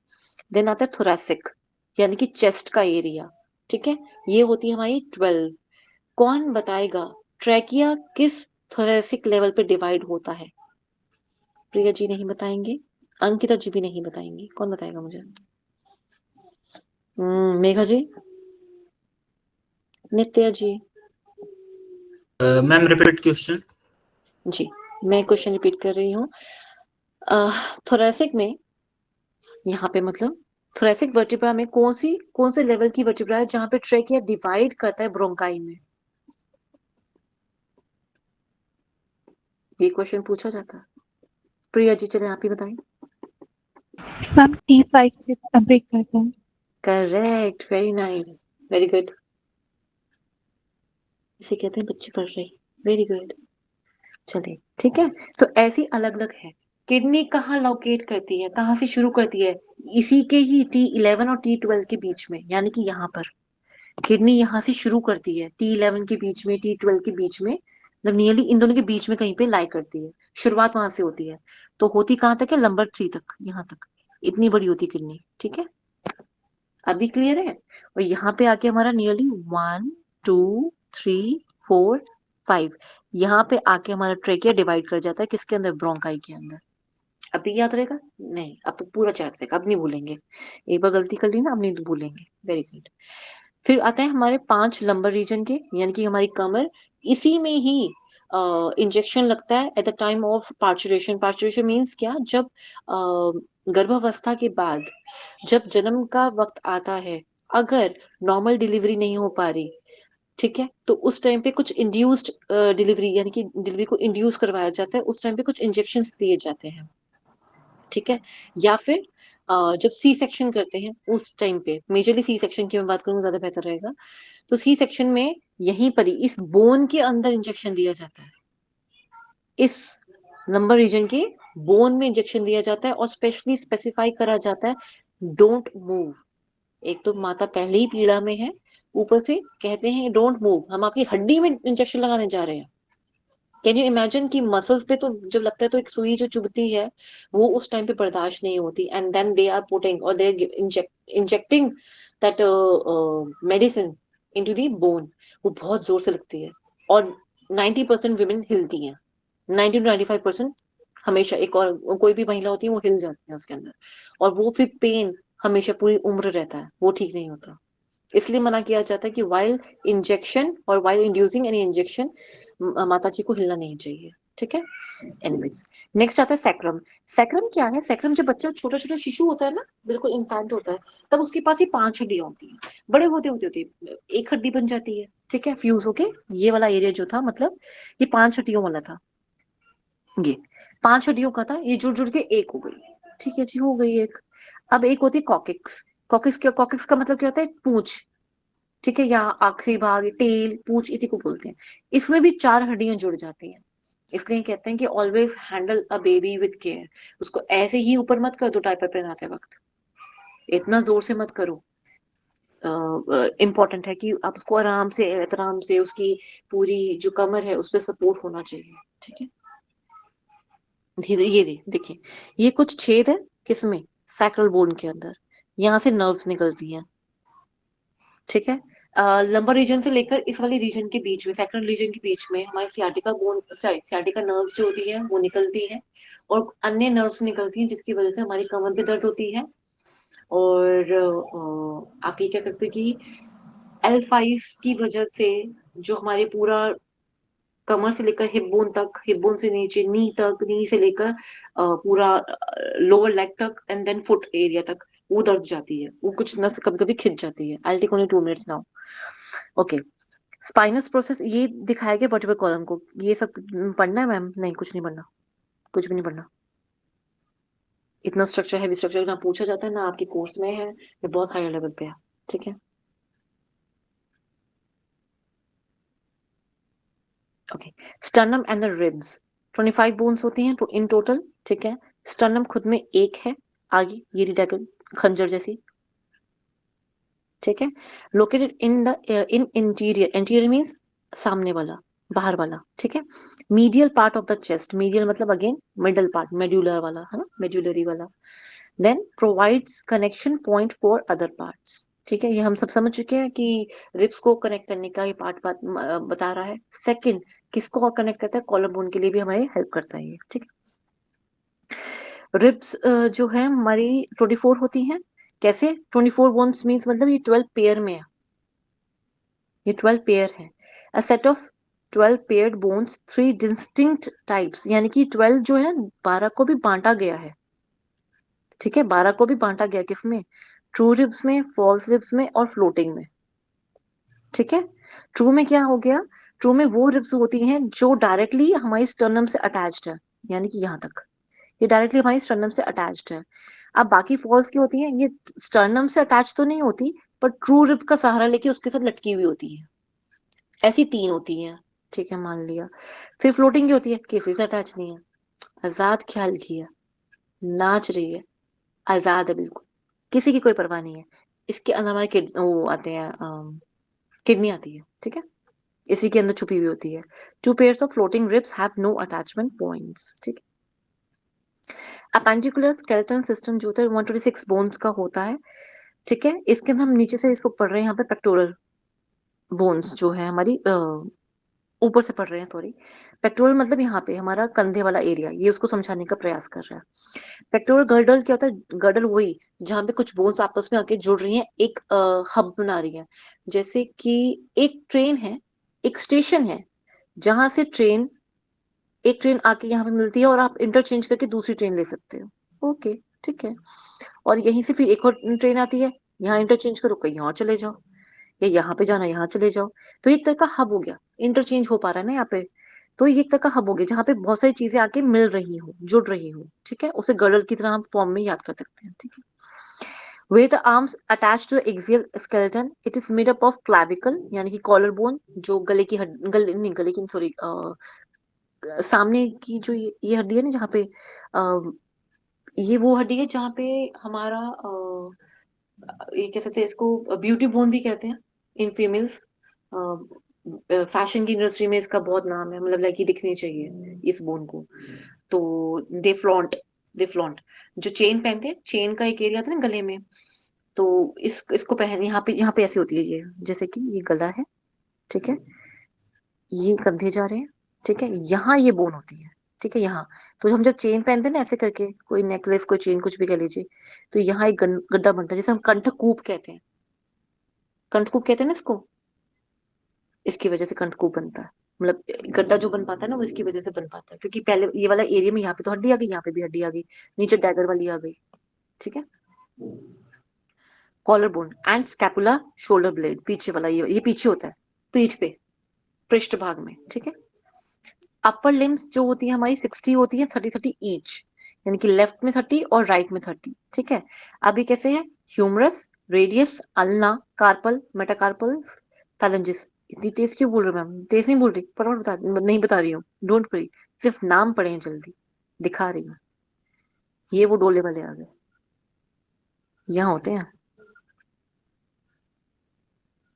देन आता है थोरैसिक, यानी कि चेस्ट का एरिया, ठीक है, ये होती है हमारी 12। कौन बताएगा ट्रैकिया किस थोरैसिक लेवल पे डिवाइड होता है? प्रिया जी नहीं बताएंगे, अंकिता जी भी नहीं बताएंगी, कौन बताएगा मुझे? Megha ji, Nitya ji. Ma'am repeat question. जी, मैं क्वेश्चन रिपीट कर रही हूँ। थोरैसिक में, यहाँ पे मतलब थोरैसिक वर्टिब्रा में कौन से लेवल की वर्टिब्रा है जहाँ पे ट्रैकिया डिवाइड करता है ब्रोंकाई में? ये क्वेश्चन पूछा जाता है। प्रिया जी, चले आप ही बताएं। मैम T साइड से ब्रेक करता है। Correct, very nice, very good. इसे कहते हैं बच्चे पढ़ रही। Very good. चलिए ठीक है, तो ऐसी अलग अलग है। किडनी कहाँ लोकेट करती है, कहाँ से शुरू करती है, इसी के ही T11 और T12 के बीच में, यानी कि यहाँ पर किडनी यहाँ से शुरू करती है, T11 के बीच में, T12 के बीच में, मतलब नियरली इन दोनों के बीच में कहीं पे लाई करती है। शुरुआत वहां से होती है। तो होती कहाँ तक है, लंबर 3 तक, यहाँ तक इतनी बड़ी होती किडनी। ठीक है, अभी क्लियर है। और यहाँ पे आके हमारा नियरली 1 2 3 4 5, यहाँ पे आके हमारा ट्रेकिया डिवाइड कर जाता है किसके अंदर, ब्रोंकाई के अंदर। अभी याद रहेगा नहीं, अब तो पूरा याद रहेगा, अब नहीं भूलेंगे। एक बार गलती कर ली ना, अब नहीं भूलेंगे। Very good. फिर आता है हमारे 5 लंबर रीजन के, यानी कि हमारी कमर, इसी में ही इंजेक्शन लगता है at the time of parturition. Parturition means क्या, जब गर्भावस्था के बाद जब जन्म का वक्त आता है, अगर नॉर्मल डिलीवरी नहीं हो पा रही, ठीक है, तो उस टाइम पे कुछ इंड्यूस्ड डिलीवरी, यानी कि डिलीवरी को इंड्यूस करवाया जाता है, उस टाइम पे कुछ इंजेक्शन दिए जाते हैं। ठीक है, या फिर जब सी सेक्शन करते हैं उस टाइम पे, मेजरली सी सेक्शन की मैं बात करूँ ज्यादा बेहतर रहेगा, तो सी सेक्शन में यहीं पर ही इस बोन के अंदर इंजेक्शन दिया जाता है, इस नंबर रीजन के बोन में इंजेक्शन दिया जाता है, और स्पेशली स्पेसिफाई करा जाता है डोंट मूव। एक तो माता पहले ही पीड़ा में है, ऊपर से कहते हैं डोंट मूव, हम आपकी हड्डी में इंजेक्शन लगाने जा रहे हैं। कैन यू इमेजिन कि मसल्स पे तो जब लगता है तो एक सुई जो चुभती है, वो उस टाइम पे बर्दाश्त नहीं होती, and then they are putting और they injecting that medicine into the bone. वो बहुत जोर से लगती है, और 90% विमेन हिलती हैं, 90 to 95% हमेशा। एक और कोई भी महिला होती है वो हिल जाती है उसके अंदर, और वो फिर पेन हमेशा पूरी उम्र रहता है, वो ठीक नहीं होता। इसलिए मना किया जाता है कि वाइल इंजेक्शन और वाइल इंड्यूसिंग एनी इंजेक्शन माता जी को हिलना नहीं चाहिए। ठीक है, एनीवेज। नेक्स्ट आता है सैक्रम। सैक्रम क्या है, सैक्रम जब बच्चा छोटा छोटा शिशु होता है ना, बिल्कुल इन्फेंट होता है, तब उसके पास ये 5 हड्डियां होती हैं। बड़े होते होते होते एक हड्डी बन जाती है, ठीक है, फ्यूज होके। ये वाला एरिया जो था, मतलब ये 5 हड्डियों वाला था, ये 5 हड्डियों का था, ये जुड़ जुड़ के एक हो गई। ठीक है जी, हो गई एक। अब एक होती है कॉकिक्स। कॉकिक्स का मतलब क्या होता है, पूंछ। ठीक है, या आखिरी भाग, टेल, पूंछ, इसी को बोलते हैं। इसमें भी 4 हड्डियां जुड़ जाती हैं। इसलिए कहते हैं कि always handle a baby with care. उसको ऐसे ही ऊपर मत कर दो डायपर पहनाते वक्त, इतना जोर से मत करो। इम्पोर्टेंट है कि आप उसको आराम से, एहतराम से, उसकी पूरी जो कमर है उस पर सपोर्ट होना चाहिए। ठीक है, धीरे, ये देखिए, ये कुछ छेद है किसमें, सैक्रल बोन के अंदर, यहाँ से नर्व्स निकलती हैं। ठीक है, लंबर रीजन से लेकर इस वाली रीजन के बीच में, सैक्रल रीजन के बीच में हमारी सियाटिका बोन, सियाटिका नर्व जो होती है वो निकलती है, और अन्य नर्व्स निकलती हैं, जिसकी वजह से हमारी कमर में दर्द होती है। और आप ये कह सकते हैं कि L5 की वजह से जो हमारे पूरा कमर से लेकर हिप बोन तक, हिप बोन से नीचे नी तक, नी से लेकर पूरा लोअर लेग तक, एंड देन फुट एरिया तक वो दर्द जाती है, वो कुछ नस कभी कभी खिंच जाती है। I take only 2 minutes now. Okay, spinous process ये दिखाया गया वर्टिब्रल कॉलम को। ये सब पढ़ना है मैम? नहीं, कुछ नहीं पढ़ना, कुछ भी नहीं पढ़ना। इतना स्ट्रक्चर, हैवी स्ट्रक्चर ना पूछा जाता है, ना आपके कोर्स में है, ये बहुत हायर लेवल पे है। ठीक है, okay. Sternum and the ribs, 25 bones होती हैं इन टोटल। ठीक है, स्टर्नम खुद में एक है, आगे ये रिडाकल खंजर जैसी। ठीक है, located in the in interior, interior means सामने वाला, बाहर वाला। ठीक है, medial part of the chest, medial मतलब अगेन मिडल पार्ट, मेड्यूलर वाला है ना, मेड्यूलरी वाला। Then provides connection point for other parts. ठीक है, ये हम सब समझ चुके हैं कि रिब्स को कनेक्ट करने का ये पार्ट बता रहा है। सेकंड, किसको कनेक्ट करता है, कॉलम बोन के लिए भी हमारी हेल्प करता है ये। ठीक है, रिब्स जो है हमारी 24 होती हैं। कैसे 24 बोन्स मीन्स, मतलब ये 12 पेयर में है, ये 12 पेयर है। A set of 12 paired bones, 3 distinct types, यानी कि 12 जो है 12 को भी बांटा गया है। ठीक है, 12 को भी बांटा गया, किसमें, ट्रू रिब्स में, फॉल्स रिब्स में, और फ्लोटिंग में। ठीक है, ट्रू में क्या हो गया, ट्रू में वो रिब्स होती हैं जो डायरेक्टली हमारी स्टर्नम से अटैच्ड है, यानी कि यहाँ तक, ये डायरेक्टली हमारी स्टर्नम से अटैच्ड है। अब बाकी फॉल्स की होती हैं, ये स्टर्नम से अटैच तो नहीं होती, पर ट्रू रिब का सहारा लेके उसके साथ लटकी हुई होती है। ऐसी 3 होती हैं, ठीक है, मान लिया। फिर फ्लोटिंग की होती है, किसी से अटैच नहीं है, आजाद ख्याल की है, नाच रही है, आजाद है बिल्कुल, किसी की कोई परवाह नहीं है। इसके अलावा वो आते हैं, किडनी आती है, ठीक है, इसी के अंदर छुपी हुई होती है। 2 pairs of floating ribs have no attachment points, ठीक है। अपेंडिकुलर स्केलेटल सिस्टम जो होता है 126 बोन्स का होता है, ठीक है। इसके अंदर हम नीचे से इसको पढ़ रहे हैं, यहाँ पे पेक्टोरल बोन्स जो है हमारी, ऊपर से पढ़ रहे हैं, सॉरी। पेक्टोरल मतलब यहाँ पे हमारा कंधे वाला एरिया, ये उसको समझाने का प्रयास कर रहा है। पेक्टोरल गर्डल क्या होता है? गर्डल वही जहाँ पे कुछ बोन्स आपस में आके जुड़ रही हैं, एक हब बना रही है। जैसे कि एक ट्रेन है, एक स्टेशन है, जहां से एक ट्रेन आके यहाँ पे मिलती है और आप इंटरचेंज करके दूसरी ट्रेन ले सकते हो, ओके, ठीक है। और यहीं से फिर एक और ट्रेन आती है, यहाँ इंटरचेंज करो, कहीं और चले जाओ, या यहाँ पे जाना यहाँ चले जाओ। तो एक तरह का हब हो गया, इंटरचेंज हो पा रहा है ना यहाँ पे। तो ये एक तरह का हब हो गया जहाँ पे बहुत सारी चीजें आके मिल रही हो, जुड़ रही हो, ठीक है। उसे गर्डल की तरह हम फॉर्म में याद कर सकते हैं, ठीक है। Where the arms attached to the axial skeleton, it is made up of clavicle यानी कि कॉलर बोन, जो गले की गले नहीं, गले की सॉरी, सामने की जो ये हड्डी है ना, जहाँ पे ये वो हड्डी है जहाँ पे हमारा ये कह सकते हैं, इसको ब्यूटी बोन भी कहते हैं इन फीमेल्स। फैशन की इंडस्ट्री में इसका बहुत नाम है, मतलब लड़की दिखनी चाहिए इस बोन को। तो दे फ्लॉन्ट जो चेन पहनते हैं, चेन का एक एरिया था ना गले में, तो इसको पहन, यहाँ पे ऐसी होती है ये, जैसे कि ये गला है, ठीक है, ये कंधे जा रहे हैं, ठीक है, यहाँ ये बोन होती है, ठीक है, यहाँ। तो हम जब चेन पहनते हैं ना ऐसे करके, कोई नेकलेस, कोई चेन, कुछ भी कह लीजिए, तो यहाँ एक गड्ढा बनता है, जैसे हम कंठकूप कहते हैं, कंठकूप कहते हैं ना इसको, इसकी वजह से कंठकूप बनता है। मतलब गड्ढा जो बन पाता है ना, वो इसकी वजह से बन पाता है, क्योंकि पहले ये वाला एरिया में यहाँ पे तो हड्डी आ गई, यहाँ पे भी हड्डी आ गई, नीचे डैगर वाली आ गई, ठीक है। Collar bone and scapula shoulder blade, पीछे वाला ये पीछे होता है, पीठ पे, पृष्ठ भाग में, ठीक है। अपर लिम्स जो होती है हमारी 60 होती है, 30-30 ईच, यानी कि लेफ्ट में 30 और राइट में 30, ठीक है। अभी कैसे है? Humerus, radius, ulna, carpal, metacarpal, phalanges. इतनी तेज क्यों बोल रही हूँ मैम? तेज नहीं बोल रही, फटाफट नहीं बता रही हूँ, डोंट वरी, सिर्फ नाम पढ़े हैं, जल्दी दिखा रही हूँ। ये वो डोले वाले आ गए, यहाँ होते हैं,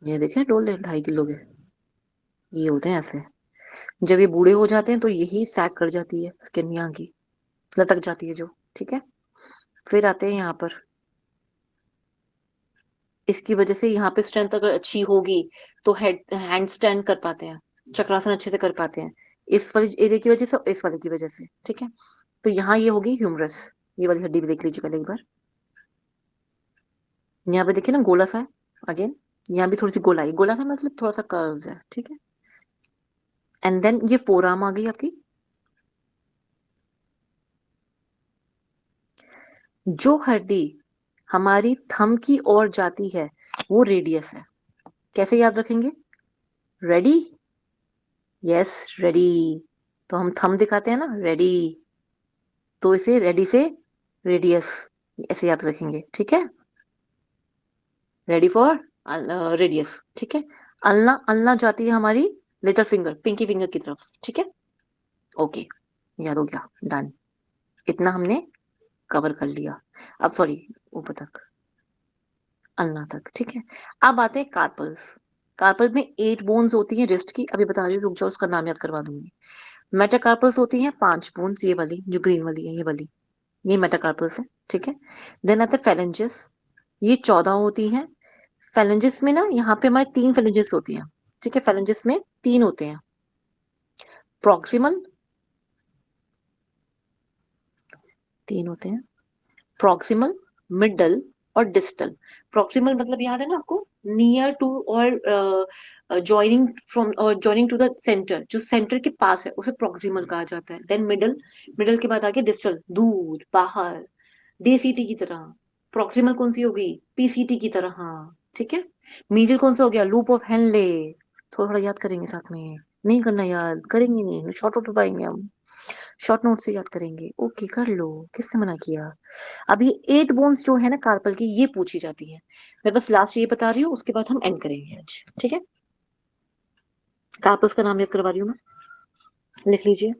ये देखे डोले 2.5 किलो के, ये होते हैं ऐसे। जब ये बूढ़े हो जाते हैं तो यही सैक कर जाती है स्किन, यहाँ की लटक जाती है जो, ठीक है। फिर आते हैं यहाँ पर, इसकी वजह से यहाँ पे स्ट्रेंथ अगर अच्छी होगी तो हैंड स्टैंड कर पाते हैं, चक्रासन अच्छे से कर पाते हैं, इस वाली एरिया की वजह से और इस वाले की वजह से, ठीक है। तो यहाँ ये होगी ह्यूमरस, ये वाली हड्डी भी देख लीजिए पहले एक बार। यहाँ पे देखिए ना गोला सा है, अगेन यहाँ भी थोड़ी सी गोलाई, गोला सा मतलब थोड़ा सा कर्व्स है, ठीक है। एंड देन ये फोरआर्म आ गई आपकी, जो हड्डी हमारी थंब की ओर जाती है वो रेडियस है। कैसे याद रखेंगे? रेडी, यस रेडी, तो हम थंब दिखाते हैं ना, रेडी, तो इसे रेडी से रेडियस ऐसे याद रखेंगे, ठीक है। रेडी फॉर रेडियस, ठीक है। अल्ना, अल्ना जाती है हमारी लिटिल फिंगर, पिंकी फिंगर की तरफ, ठीक है, ओके, याद हो गया, डन। इतना हमने कवर कर लिया। अब सॉरी, ऊपर तक, अल्ना तक, ठीक है। अब आते हैं कार्पल्स। कार्पल में 8 बोन्स होती हैं रिस्ट की, अभी बता रही हूँ, रुक जाओ, उसका नाम याद करवा दूंगी। मेटाकार्पल्स होती हैं 5 बोन्स, ये वाली जो ग्रीन वाली है, ये वाली, ये मेटाकार्पल्स है, ठीक है। देन आते हैं फेलेंजेस, ये 14 होती हैं। फेलेंजेस में ना, यहाँ पे हमारे 3 फेलेंजेस होती हैं, ठीक है, फेलेंजेस में 3 होते हैं, प्रॉक्सिमल, 3 होते हैं, प्रॉक्सिमल, मिडल और डिस्टल। प्रॉक्सिमल मतलब याद है ना आपको, नियर टू और जॉइनिंग टू द सेंटर, जो सेंटर के पास है उसे प्रॉक्सिमल कहा जाता है। देन मिडल, मिडल के बाद आगे डिस्टल, दूर, बाहर, डीसीटी की तरह। प्रॉक्सिमल कौन सी होगी? पीसीटी की तरह, हाँ, ठीक है। मिडिल कौन सा हो गया? लूप ऑफ हेनले, थोड़ा थोड़ा याद करेंगे साथ में, नहीं करना याद, करेंगे नहीं, शॉर्ट आउट पाएंगे हम, शॉर्ट नोट से याद करेंगे, ओके कर लो, किसने मना किया। अब ये 8 बोन्स जो है ना कार्पल की, ये पूछी जाती है। मैं बस लास्ट ये बता रही हूँ, उसके बाद हम एंड करेंगे आज, ठीक है। कार्पस का नाम याद करवा रही हूँ मैं, लिख लीजिए।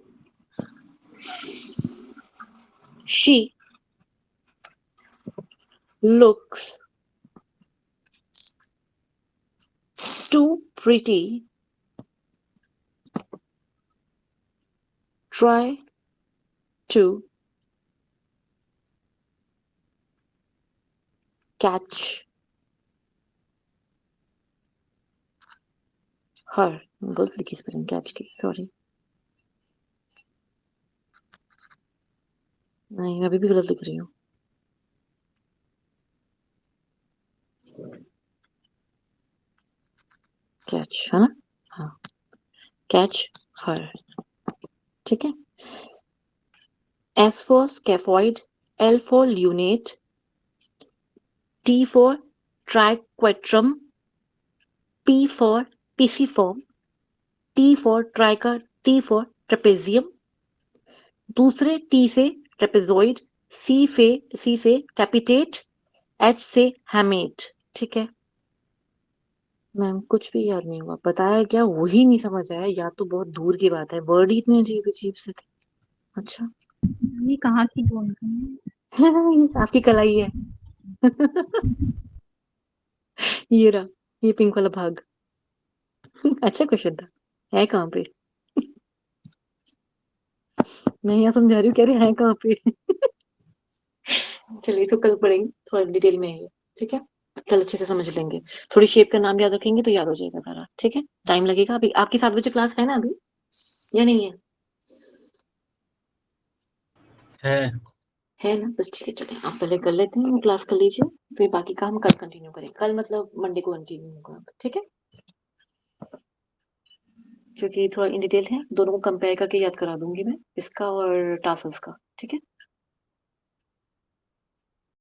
She looks too pretty. Try to catch her. गलत लिखी स्पेलिंग कैच की, सॉरी। नहीं, मैं अभी भी गलत लिख रही हूँ। कैच है ना, हाँ, कैच हर, ठीक है। S for scaphoid, L for lunate, T for triquetrum, P for pisiform, T for trica, T for trapezium, दूसरे T से trapezoid, C से capitate, H से hamate, ठीक है। मैम कुछ भी याद नहीं हुआ, बताया क्या वही नहीं समझ आया, या तो बहुत दूर की बात है, वर्ड ही इतने अजीब अजीब से थे। अच्छा ये कहाँ की ढूंढ रही हैं? आपकी कलाई है। ये रहा, ये पिंक वाला भाग। अच्छा क्वेश्चन था, है कहाँ पे? मैं यहाँ समझा रही हूँ, कह रही है कहाँ पे। चलिए तो कल पढ़ेंगे थोड़ा डिटेल में ये, ठीक है। कल अच्छे से समझ लेंगे, थोड़ी शेप का नाम याद रखेंगे तो याद हो जाएगा सारा, ठीक है। टाइम लगेगा, अभी आपकी 7 बजे क्लास है ना अभी, या नहीं है? है ना, बस ठीक है। चलिए आप पहले कर लेते हैं, क्लास कर लीजिए, फिर बाकी काम कल कंटिन्यू करें, कल मतलब मंडे को कंटिन्यू होगा, ठीक है। क्योंकि थोड़ा इन डिटेल है, दोनों को कंपेयर करके याद करा दूंगी मैं, इसका और टासल्स का, ठीक है।